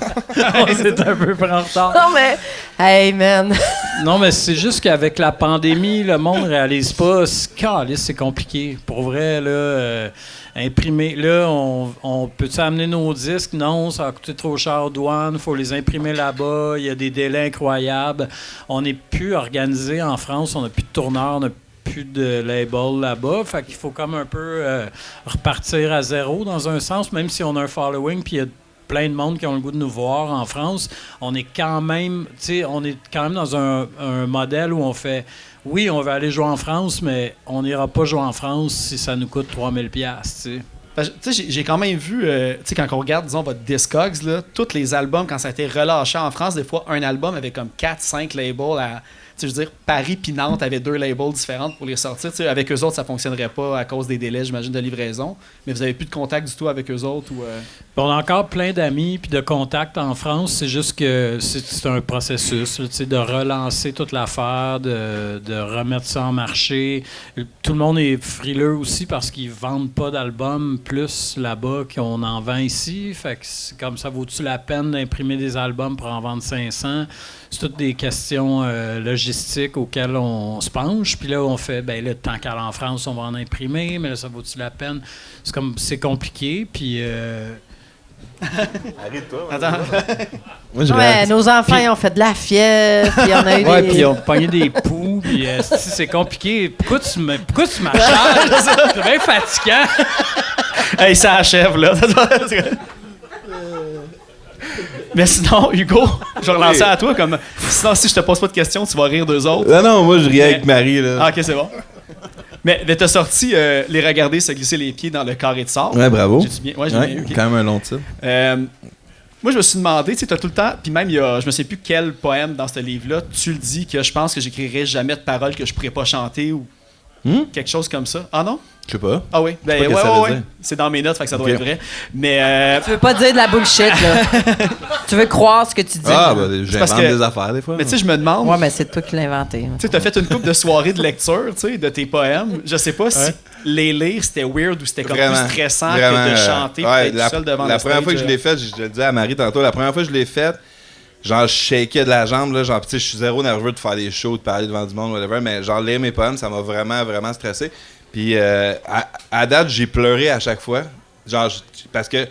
On est un peu en retard. Non, mais... Hey, man! Non, mais c'est juste qu'avec la pandémie, le monde réalise pas. C'est compliqué. Pour vrai, là, imprimer. Là, on peut-tu amener nos disques? Non, ça va coûter trop cher aux douanes. Il faut les imprimer là-bas. Il y a des délais incroyables. On n'est plus organisé en France. On n'a plus de tourneurs. On n'a plus de label là-bas. Fait qu'il faut comme un peu repartir à zéro dans un sens, même si on a un following. Puis il y a plein de monde qui ont le goût de nous voir en France. On est quand même, dans un modèle où on fait, oui, on va aller jouer en France, mais on n'ira pas jouer en France si ça nous coûte 3000$, tu sais. Tu sais, j'ai quand même vu, tu sais, quand on regarde, disons, votre Discogs, là, tous les albums, quand ça a été relâché en France, des fois, un album avait comme 4-5 labels à. Je veux dire, Paris puis Nantes avaient 2 labels différents pour les sortir. T'sais, avec eux autres, ça fonctionnerait pas à cause des délais, j'imagine, de livraison. Mais vous avez plus de contact du tout avec eux autres? Ou, On a encore plein d'amis puis de contacts en France. C'est juste que c'est un processus là, de relancer toute l'affaire, de remettre ça en marché. Tout le monde est frileux aussi parce qu'ils vendent pas d'albums plus là-bas qu'on en vend ici. Fait que c'est comme ça, vaut-tu la peine d'imprimer des albums pour en vendre 500? C'est toutes des questions logistiques auxquelles on se penche. Puis là, on fait, ben là, tant qu'à aller en France, on va en imprimer, mais là, ça vaut-tu la peine? C'est compliqué, puis... Arrête-toi. Attends. Moi, je Ouais, réalise. nos enfants, ils ont fait de la fièvre, puis on a eu Ouais, des... puis on pogné des poux, puis c'est compliqué. Pourquoi tu m'achètes? C'est bien fatigant. Hey, ça achève, là. Mais sinon, Hugo, je vais relancer à toi. Comme sinon, si je te pose pas de questions, tu vas rire d'eux autres. Non, moi, je riais avec Marie, là. Ah, ok, c'est bon. Mais t'as sorti Les Regarder se glisser les pieds dans le carré de sable. Ouais, bravo. J'ai-tu bien? Ouais, j'ai Ouais, bien eu. ok. quand même un long titre. Moi, je me suis demandé, tu sais, t'as tout le temps, puis même, je me sais plus quel poème dans ce livre-là, tu le dis que je pense que j'écrirai jamais de paroles que je pourrais pas chanter ou Quelque chose comme ça. Ah non? Je sais pas. Ah oui. Ben, Je sais pas qu'est-ce que ça veut dire. C'est dans mes notes, fait que ça doit Ok. être vrai. Mais, Tu veux pas dire de la bullshit, là. Tu veux croire ce que tu dis. Ah, là. ben, parce j'invente que- des affaires des fois. mais tu sais, je me demande. Ouais, mais c'est toi qui l'as inventé. Tu sais, t'as fait une couple de soirées de lecture, tu sais, de tes poèmes. Je sais pas si les lire, c'était weird ou c'était comme Vraiment, plus stressant vraiment, que de chanter ouais, et d'être seul devant la le première stage. fois que je l'ai fait, je le disais à Marie tantôt, la première fois que je l'ai fait, genre, je shakeais de la jambe, là, genre, tu sais, je suis zéro nerveux de faire des shows, de parler devant du monde, whatever, mais genre, lire mes poèmes, ça m'a vraiment, vraiment stressé. Puis, à date, j'ai pleuré à chaque fois. Genre, parce que,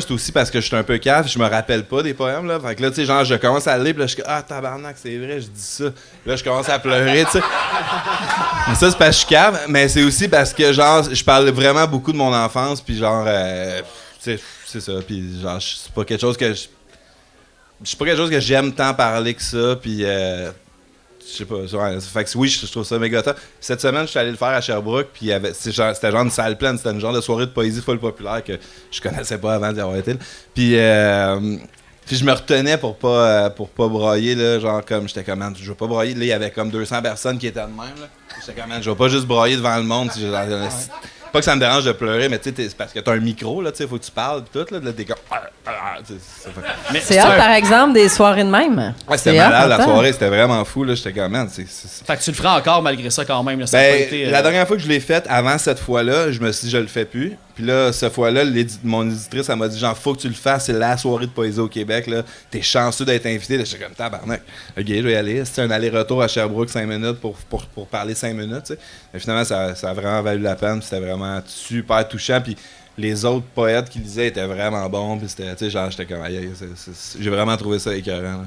c'est aussi parce que je suis un peu cave, je me rappelle pas des poèmes, là. Fait que là, tu sais, genre, je commence à le lire, puis là, je suis comme, ah, tabarnak, c'est vrai, je dis ça. Là, je commence à pleurer, tu sais. Mais ça, c'est parce que je suis cave, mais c'est aussi parce que, genre, je parle vraiment beaucoup de mon enfance, puis genre, tu sais, c'est ça, puis genre, c'est pas quelque chose que c'est pas quelque chose que j'aime tant parler que ça, puis je sais pas. Ouais, fait que oui, je trouve ça méga top. Cette semaine, je suis allé le faire à Sherbrooke, puis c'était genre une salle pleine, c'était une genre de soirée de poésie full populaire que je connaissais pas avant d'y avoir été. Là. Puis je me retenais pour pas broyer, là, genre comme j'étais comme, man, je veux pas broyer. Là, il y avait comme 200 personnes qui étaient de même. Là. J'étais comme, man, je vais pas juste broyer devant le monde. Pas que ça me dérange de pleurer, mais tu sais, c'est parce que t'as un micro, là, tu sais, faut que tu parles, pis tout, là, t'es comme. Mais C'est hot, par exemple, des soirées de même. Ouais, c'était C'est hot, malade, la attends. soirée, c'était vraiment fou, là, j'étais comme, man, Fait que tu le feras encore malgré ça quand même. Là, ça a pas Ben, été, la dernière fois que je l'ai faite, avant cette fois-là, je me suis dit, je le fais plus. Puis là, cette fois-là, mon éditrice, elle m'a dit, genre, faut que tu le fasses, c'est la soirée de poésie au Québec, là. T'es chanceux d'être invité. Là, j'étais comme, tabarnak. Ok, je vais y aller. C'est un aller-retour à Sherbrooke, 5 minutes pour parler 5 minutes, tu sais. Mais finalement, ça a vraiment valu la peine. C'était vraiment super touchant. Puis les autres poètes qui lisaient étaient vraiment bons. Puis c'était, tu sais, genre, j'étais comme, aïe, j'ai vraiment trouvé ça écœurant, là.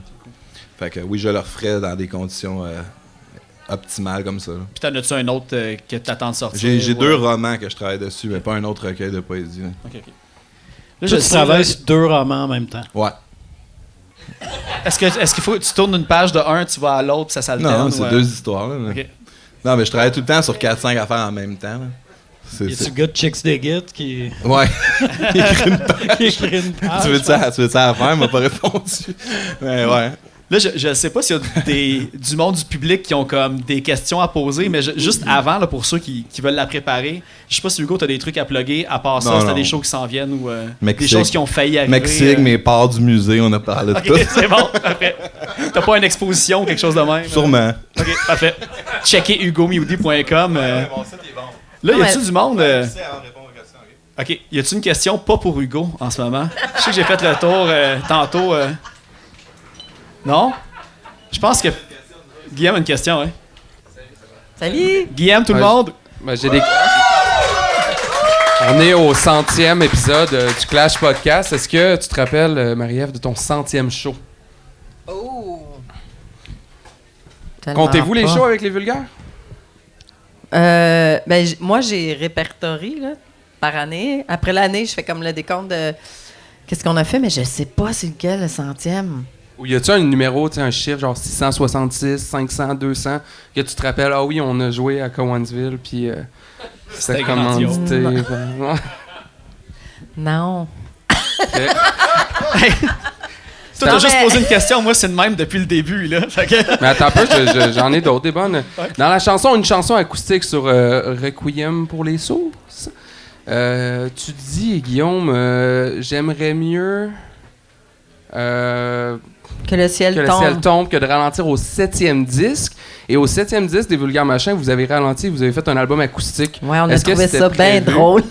Fait que oui, je le referais dans des conditions optimales comme ça, là. Puis t'en as-tu un autre que t'attends de sortir? J'ai ou, 2 romans que je travaille dessus, mais pas un autre recueil de poésie. Là. Ok, ok. Là, Tu je sais, travailles là, sur 2 romans en même temps. Ouais. est-ce qu'il faut que tu tournes une page de un, tu vas à l'autre, puis ça s'alterne? Non, ou, c'est 2 histoires. Là. Ok. Non, mais je travaille tout le temps sur 4-5 affaires en même temps. Là. Y a-tu le gars de Chicks Dig It qui Ouais. qui écrit une page? Tu veux ça à faire? Il m'a pas répondu. Mais ouais. Là, je sais pas s'il y a du monde du public qui ont comme des questions à poser, mais juste avant, là, pour ceux qui veulent la préparer, je sais pas si Hugo, t'as des trucs à plugger, à part ça, Non, si t'as non. des shows qui s'en viennent ou des Mexique. choses qui ont failli arriver. Mexique, mes parts du musée, on a parlé de Ok, tout. c'est bon, parfait. T'as pas une exposition ou quelque chose de même? Sûrement. Ok, parfait. Checkez hugomiudi.com. Là, y Non, a-tu mais- du monde? Ok, y a-tu une question pas pour Hugo en ce moment? Je sais que j'ai fait le tour tantôt. Non? Je pense que. Guillaume a une question, hein? Salut! Guillaume, tout le Ouais, monde? Ben, j'ai des... On est au 100e épisode du Clash Podcast. Est-ce que tu te rappelles, Marie-Ève, de ton 100e show? Oh! Tellement Comptez-vous les pas. shows avec les vulgaires? Ben, moi, j'ai répertorié là, par année. Après l'année, je fais comme le décompte de qu'est-ce qu'on a fait, mais je sais pas c'est lequel le 100e. Ou y a-tu un numéro, tu sais, un chiffre, genre 666, 500, 200, que tu te rappelles, ah oui, on a joué à Cowansville, puis c'était commandité. grandiose. Ouais. Non. Ok. Toi, t'as Non, juste mais- posé une question. Moi, c'est le même depuis le début, là. Fait que- Mais attends un peu, j'en ai d'autres, des bonnes. Dans la chanson, une chanson acoustique sur Requiem pour les sourds. Tu dis, Guillaume, j'aimerais mieux Que le ciel que le tombe. ciel tombe que de ralentir au 7e disque. Et au 7e disque des Vulgaires Machins, vous avez ralenti, vous avez fait un album acoustique. Ouais, on a Est-ce que trouvé c'était ça bien prévu? drôle.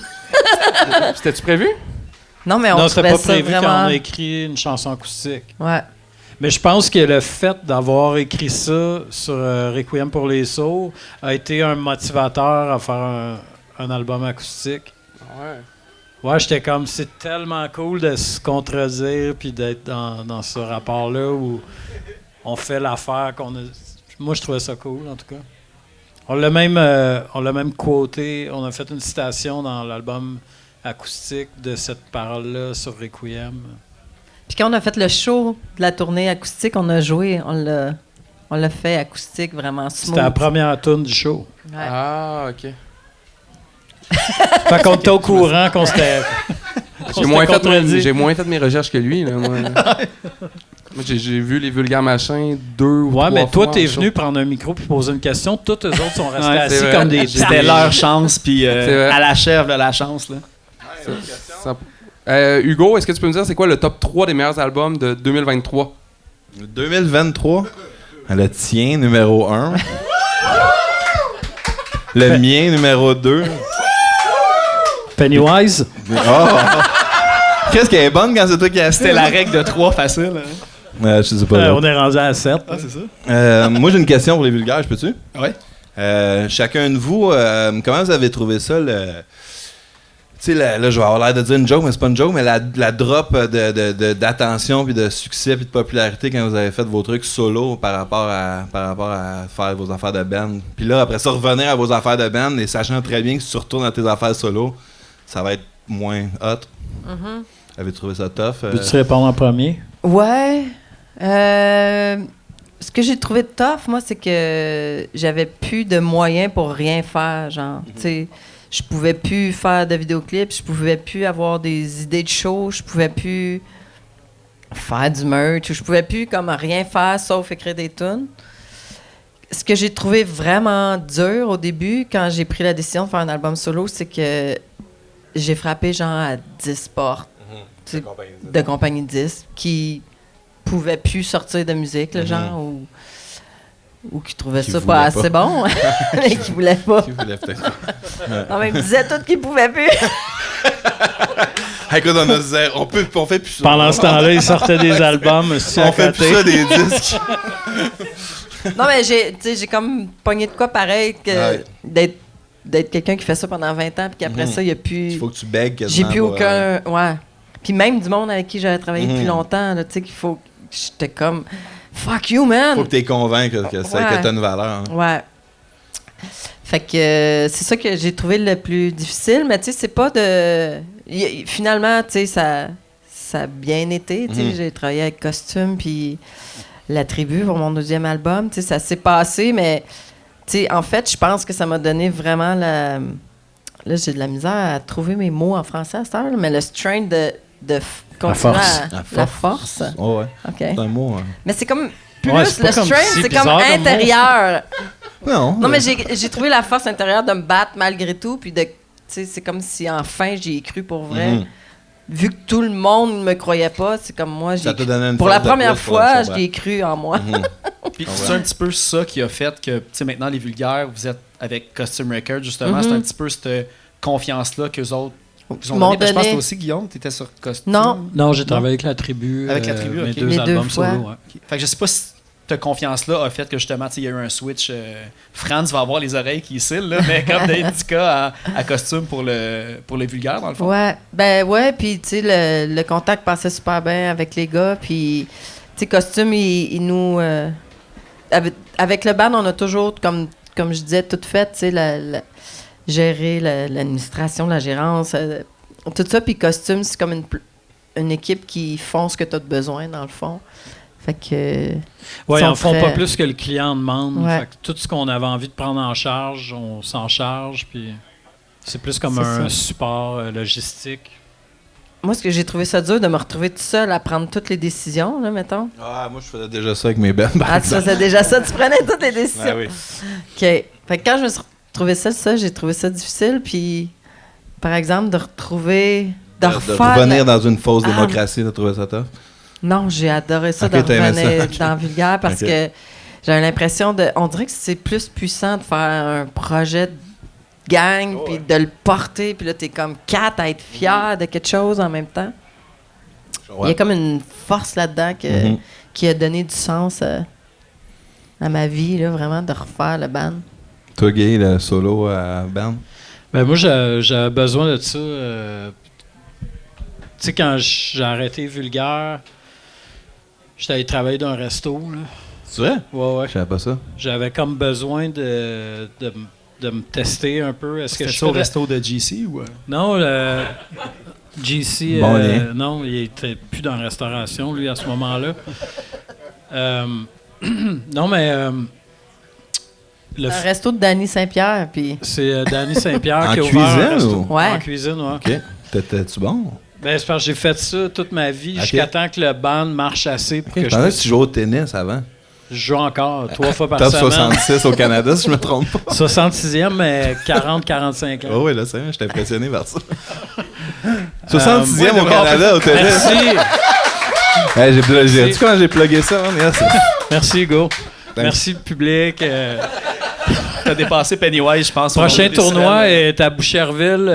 C'était-tu prévu? Non, mais on Non, c'était trouvait pas ça prévu quand vraiment... on a écrit une chanson acoustique. Ouais. Mais je pense que le fait d'avoir écrit ça sur Requiem pour les sourds a été un motivateur à faire un album acoustique. Ouais. Ouais, j'étais comme, c'est tellement cool de se contredire puis d'être dans ce rapport-là où on fait l'affaire qu'on a. Moi, je trouvais ça cool, en tout cas. On l'a même quoté, on a fait une citation dans l'album acoustique de cette parole-là sur Requiem. Puis quand on a fait le show de la tournée acoustique, on a joué, on l'a fait acoustique vraiment smooth. C'était la première tune du show. Ouais. Ah, OK. Fait qu'on était au courant qu'on s'était. J'ai moins fait mes recherches que lui, là, moi. Moi, j'ai vu les vulgaires machins 2 ou 3 Ouais, mais fois toi, t'es en show. venu prendre un micro puis poser une question. Tous eux autres sont restés Ouais, assis c'est vrai. comme des C'était leur chance, puis vrai. à la chèvre de la chance. Là. Hugo, est-ce que tu peux me dire c'est quoi le top 3 des meilleurs albums de 2023? 2023, le tien, numéro 1. Le mien, numéro 2. Pennywise. Oh! Qu'est-ce qu'elle est bonne quand c'est toi qui as C'était la règle de 3 facile. Hein. Je sais pas. On est rendu à 7. Ah, c'est ça? Moi, j'ai une question pour les vulgaires, je peux-tu? Ouais. Chacun de vous, comment vous avez trouvé ça, le... Tu sais, là, je vais avoir l'air de dire une joke, mais c'est pas une joke, mais la drop d'attention, puis de succès, puis de popularité quand vous avez fait vos trucs solo par rapport à faire vos affaires de band. Puis là, après ça, revenir à vos affaires de band, et sachant très bien que si tu retournes à tes affaires solo, ça va être moins hot. Avez-vous trouvé ça tough? Peux-tu répondre en premier? Ouais. Ce que j'ai trouvé tough, moi, c'est que j'avais plus de moyens pour rien faire, genre, tu sais. Je pouvais plus faire de vidéoclips, je pouvais plus avoir des idées de show, je pouvais plus faire du merch, je pouvais plus comme rien faire sauf écrire des tunes. Ce que j'ai trouvé vraiment dur au début, quand j'ai pris la décision de faire un album solo, c'est que j'ai frappé genre à 10 portes de compagnie de disques qui pouvaient plus sortir de musique, là, genre, ou qui trouvaient ça pas assez bon, mais qui voulaient pas. Qui voulait peut-être pas. Non, mais ils me disaient tous qu'ils pouvaient plus. Écoute, on a zéro. On fait plus ça. Pendant ce temps-là, ils sortaient des albums aussi à On fait plus côté. ça des disques. Non, mais j'ai comme pogné de quoi pareil que Ouais. d'être quelqu'un qui fait ça pendant 20 ans, puis qu'après ça, il n'y a plus. Il faut que tu bègues quasiment. J'ai plus pour, aucun. Ouais. Puis même du monde avec qui j'avais travaillé depuis longtemps, là, tu sais, qu'il faut. J'étais comme. Fuck you, man! faut que tu es convaincu que t'as une valeur. Hein. Ouais. Fait que c'est ça que j'ai trouvé le plus difficile, mais tu sais, c'est pas de. Finalement, tu sais, ça a bien été. Tu sais, j'ai travaillé avec Costume, puis La Tribu pour mon 2e album. Tu sais, ça s'est passé, mais tu sais, en fait, je pense que ça m'a donné vraiment la. Là, j'ai de la misère à trouver mes mots en français à cette heure, mais le strength de continuer force. la force. Oh, ouais. OK. C'est un mot. Hein. Mais c'est comme. Plus Ouais, le c'est pas comme strength, si c'est comme bizarre comme mot. intérieur. Non. Non, mais j'ai trouvé la force intérieure de me battre malgré tout. Puis de, tu sais, c'est comme si enfin j'y ai cru pour vrai. Vu que tout le monde ne me croyait pas, c'est comme moi, Ça t'a donné une pour la force de première plus pour la fois, chose, j'y ai cru en moi. Puis c'est un petit peu ça qui a fait que, tu sais, maintenant, les vulgaires, vous êtes avec Costume Records, justement. C'est un petit peu cette confiance-là qu'eux autres vous ont M'ont donné. Je pense que donné. toi aussi, Guillaume, tu étais sur Costume. Non. Non, j'ai travaillé avec La Tribu. Avec La Tribu, mes ok. 2 Les 2 albums fois. solo. Ouais. Ok. Fait que je sais pas si cette confiance-là a fait que, justement, tu sais, il y a eu un switch. Franz va avoir les oreilles qui scellent, là, mais comme d'Indica à Costume pour le vulgaire, dans le fond. Ouais, ben ouais, puis tu sais, le contact passait super bien avec les gars, puis tu sais, Costume, il nous... avec le band, on a toujours, comme je disais, tout fait, tu sais, gérer l'administration, la gérance, tout ça, puis Costume, c'est comme une équipe qui font ce que tu as besoin, dans le fond. Fait que... Ouais, ils sont en font très- pas plus que le client demande. Ouais. Fait que tout ce qu'on avait envie de prendre en charge, on s'en charge. Puis c'est plus comme C'est un ça. support logistique. Moi, ce que j'ai trouvé ça dur, de me retrouver tout seul à prendre toutes les décisions, là, mettons. Ah, moi, je faisais déjà ça avec mes bands. Ah, tu faisais déjà ça, tu prenais toutes les décisions. Ah oui. OK. Fait que quand je me suis retrouvée ça, j'ai trouvé ça difficile. Puis, par exemple, de retrouver... De De refaire revenir dans une fausse Ah. démocratie, t'as trouvé ça tough? Non, j'ai adoré ça, Ok, de t'as aimé revenir ça, ok. dans Vulgaire parce Ok. que j'avais l'impression de... On dirait que c'est plus puissant de faire un projet de gang, puis de le porter, puis là, t'es comme 4 à être fier de quelque chose en même temps. Il y a comme une force là-dedans qui a donné du sens à ma vie, là, vraiment, de refaire le band. Toi, Guy, le solo à band? Ben moi, j'avais besoin de ça. Tu sais, quand j'ai arrêté Vulgaire, j'étais allé travailler dans un resto. Là. C'est vrai? Ouais. Je savais pas ça. J'avais comme besoin de me tester un peu. Est-ce que C'était je ça au fais resto de GC ou... Non, JC, Bon lien. non, il était plus dans la restauration, lui, à ce moment-là. Non, mais Un resto de Danny Saint-Pierre, puis... c'est Danny Saint-Pierre En qui a ouvert un cuisine resto. ou? Ouais. En cuisine, ouais. OK. T'étais-tu bon? Ben, c'est parce que j'ai fait ça toute ma vie jusqu'à temps que le band marche assez pour que Je je pensais puisse... que tu jouais au tennis avant. Je joue encore 3 fois par Top semaine. 66 au Canada, si je me trompe pas. 66e, mais 40-45 ans. Oh oui, là, c'est vrai, j'étais impressionné par ça. 66e au Canada, au tennis. Merci. Hey, j'ai quand j'ai plugué ça, hein? Yes. Merci, Hugo. Merci, public. T'as dépassé Pennywise, je pense. Prochain tournoi est à Boucherville,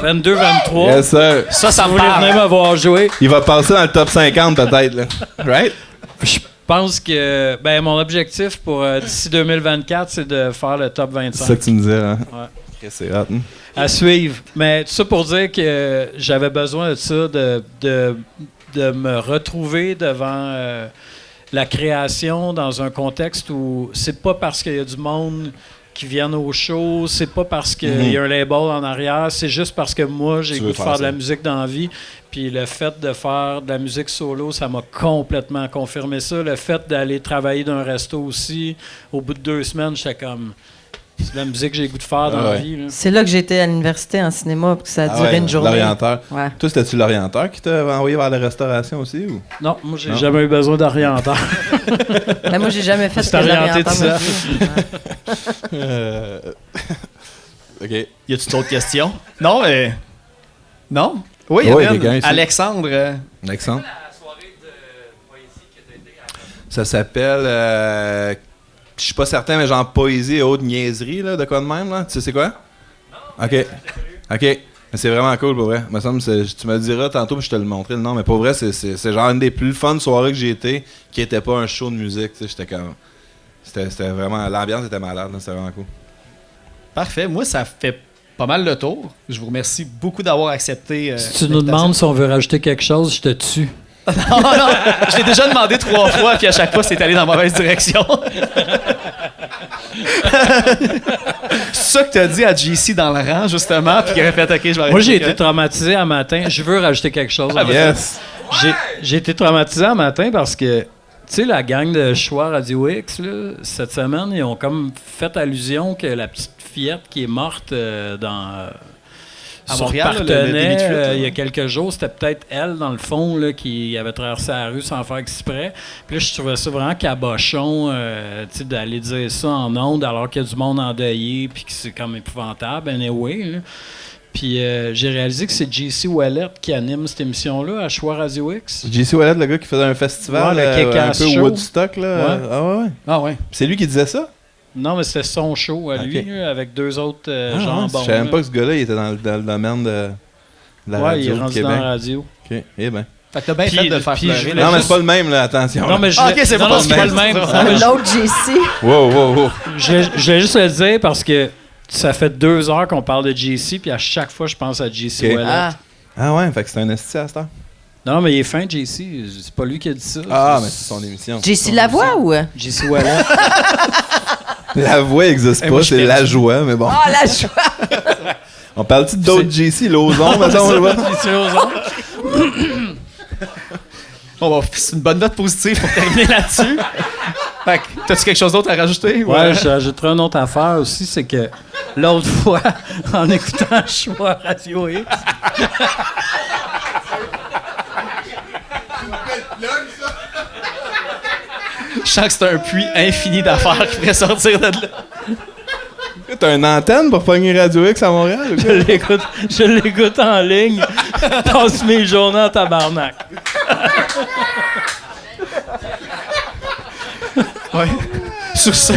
22-23. Yes, sir. Ça Si me vous voulez parle. venir me voir jouer. Il va passer dans le top 50 peut-être, là. Right? Je pense que mon objectif pour d'ici 2024, c'est de faire le top C'est 25. ça que tu me disais, hein? Ouais. Ok, c'est hot, hein? À suivre. Mais tout ça pour dire que j'avais besoin de ça, de me retrouver devant la création dans un contexte où c'est pas parce qu'il y a du monde qui viennent au show, c'est pas parce qu'il y a un label en arrière, c'est juste parce que moi, j'ai Tu le veux goût de faire faire de ça. la musique dans la vie. Puis le fait de faire de la musique solo, ça m'a complètement confirmé ça. Le fait d'aller travailler dans un resto aussi, au bout de 2 semaines, j'étais comme... C'est de la musique que j'ai le goût de faire dans la vie. Là. C'est là que j'étais à l'université en cinéma, puis que ça a duré une journée. L'orienteur. Ouais. Toi, c'était-tu l'orienteur qui t'a envoyé vers la restauration aussi? Ou? Non, moi, j'ai Non. jamais eu besoin d'orienteur. Mais moi, j'ai jamais fait C'est ce que orienté l'orienteur tout m'a ça. dit. Ouais. OK. Y a-tu d'autres questions? Non, mais. Non? Oui, il y Oui, en a une. quelqu'un ici. Alexandre. Alexandre? Ça s'appelle... je suis pas certain, mais genre poésie et autres niaiseries, là, de quoi de même, là? Tu sais c'est quoi? Non. OK. OK. Mais c'est vraiment cool, pour vrai. Me semble, tu me le diras tantôt, puis je te le montrerai le nom. Mais pour vrai, c'est genre une des plus fun soirées que j'ai été qui était pas un show de musique. Tu sais, j'étais comme... C'était vraiment... L'ambiance était malade, là. C'était vraiment cool. Parfait. Moi, ça fait pas mal le tour. Je vous remercie beaucoup d'avoir accepté. Si tu nous demandes si on veut rajouter quelque chose, je te tue. Non, non. Je l'ai déjà demandé 3 fois, puis à chaque fois, c'est allé dans la mauvaise direction. C'est ça que tu as dit à JC dans le rang, justement, puis qu'il aurait fait OK, je vais arrêter. Moi, j'ai été traumatisé un matin. Je veux rajouter quelque chose. Yes! J'ai été traumatisé un matin parce que, tu sais, la gang de Choix Radio X, là, cette semaine, ils ont comme fait allusion que la petite fillette qui est morte à sur Montréal, là, le Partenay, début de fuite, il y a quelques jours, c'était peut-être elle, dans le fond, là, qui avait traversé la rue sans faire exprès. Puis là, je trouvais ça vraiment cabochon, tu sais, d'aller dire ça en ondes alors qu'il y a du monde endeuillé puis que c'est comme épouvantable, anyway, là. Puis j'ai réalisé que c'est JC Ouellet qui anime cette émission-là à Choix Radio X. JC Ouellet, le gars qui faisait un festival Ouais, le un Kick-Ass peu Show. Woodstock, là. Ouais. Ah ouais, ouais. Ah ouais. C'est lui qui disait ça? Non, mais c'était son show à lui, Ok. là, avec 2 autres Ah, jambons. je savais même là. pas que ce gars-là, il était dans le domaine de la Ouais, il radio est du rendu Québec. dans la radio. OK, eh ben. Fait que t'as bien Puis- fait de le faire puis pleurer. je là. voulais Non, mais juste- c'est pas le même, là, attention. Non, mais je Ah, ok, c'est non, pas non, le c'est pas même. le même. Ah, Non, mais L'autre JC. Wow, wow, wow. je voulais juste le dire parce que ça fait 2 heures qu'on parle de JC, puis à chaque fois, je pense à JC Ok. Ouellet. Ah ouais, fait que c'est un esti à cette heure. Non, mais il est fin, JC. C'est pas lui qui a dit ça. Ah, mais c'est son émission. JC Lavoie ou? JC Ouellet. La voix existe moi, pas, je c'est suis la perdu. joie, mais bon. Ah, la joie! On parle-tu d'autres JC, Lauson, mettons, là-bas? JC Lauson. Bon, bah, c'est une bonne note positive pour terminer là-dessus. Fait que, t'as-tu quelque chose d'autre à rajouter? Ouais, j'ajouterai une autre affaire aussi, c'est que l'autre fois, en écoutant Choix Radio X, Je sens que c'est un puits infini d'affaires qui pourrait sortir de là. T'as une antenne pour pogner Radio X à Montréal, ou quoi? je l'écoute en ligne, passe mes journées en tabarnak. Ouais. Sur ce,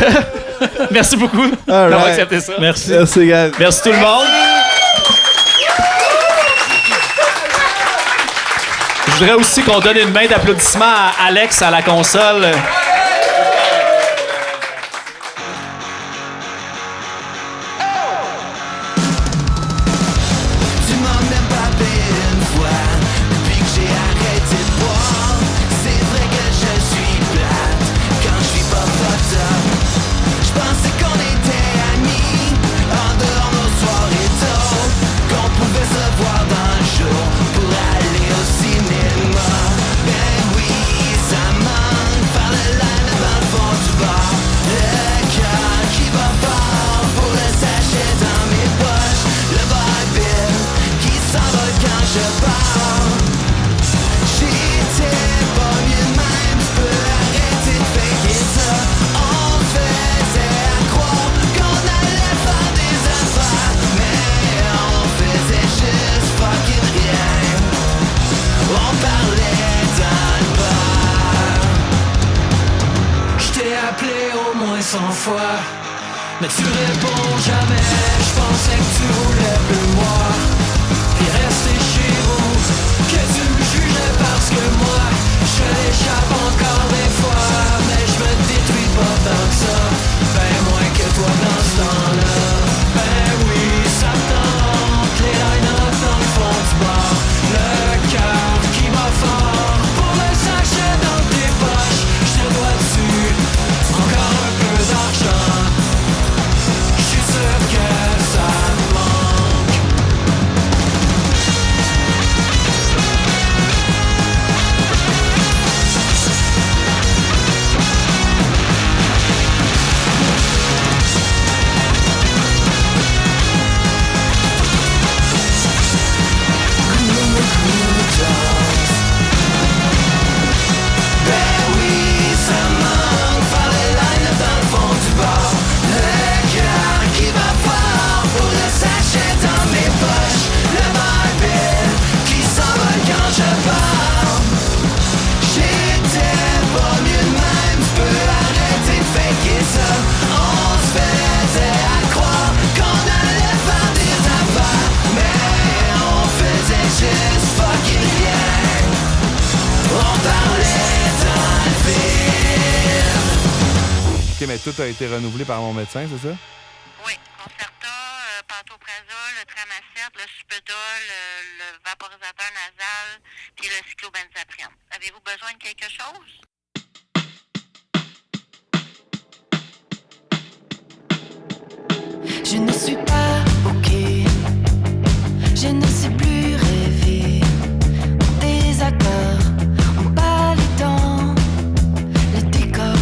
merci beaucoup d'avoir right. accepté ça. Merci. Merci, gars. Merci tout le monde. Je voudrais aussi qu'on donne une main d'applaudissement à Alex à la console. Tu m'en as pas payé une fois depuis que j'ai arrêté de boire. C'est vrai que je suis plate quand je suis pas top. Je pensais qu'on était amis en dehors nos soirées tôt, qu'on pouvait se voir dans le jour pour aller au cinéma. Ben oui, ça manque par le 100 fois, mais tu réponds jamais. Je pensais que tu voulais plus de moi, puis rester chez vous, que tu me jugeais parce que moi, je l'échappe encore des fois, mais je me détruis pas tant que ça, ben moins que toi dans ce temps-là. Ben oui, ça me tente, les line-up dans le fond du bar, le cœur qui bat fort, pour le sachet dans tes poches, je te dois dessus, encore un peu d'argent, je suis sûr que ça me manque. Ben oui, ça manque, faire les line-up dans le fond du bar, le cœur qui bat fort, pour le sachet dans mes poches, le barbier qui s'envole quand je pars. J'étais pas mieux de même, tu peux arrêter de faker ça. On se faisait à croire qu'on allait faire des affaires, mais on faisait juste fucking rien. On parlait dans le vide. Ok, mais tout a été renouvelé par mon médecin, c'est ça? Oui, Concerta, Pantoprazole, le Tramacet, le Supédol, le vaporisateur nasal, puis le cyclobenzaprine. Avez-vous besoin de quelque chose? Je ne suis pas ok, je ne sais plus rêver. Mon désaccord, on bat les dents, le décor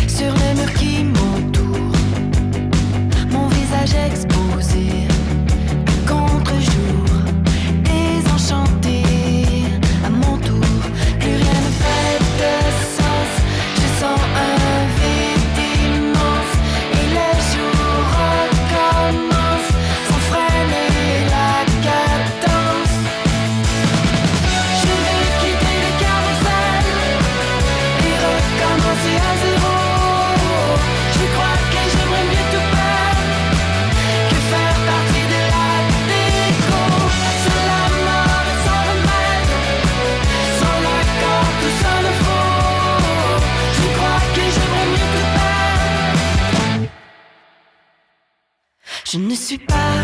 sur le mur qui m'entoure, mon visage exposé, à contre-jour, désenchanté à mon tour, plus rien ne fait de sens, je sens un vide immense, et le jour recommence, sans freiner la cadence. Je vais quitter le carrousel et recommencer à zéro. Je crois que j'aimerais mieux tout perdre que faire partie de la déco. Sans la mort et sans remède, sans l'accord, tout ça ne faut. Je crois que j'aimerais mieux tout perdre. Je ne suis pas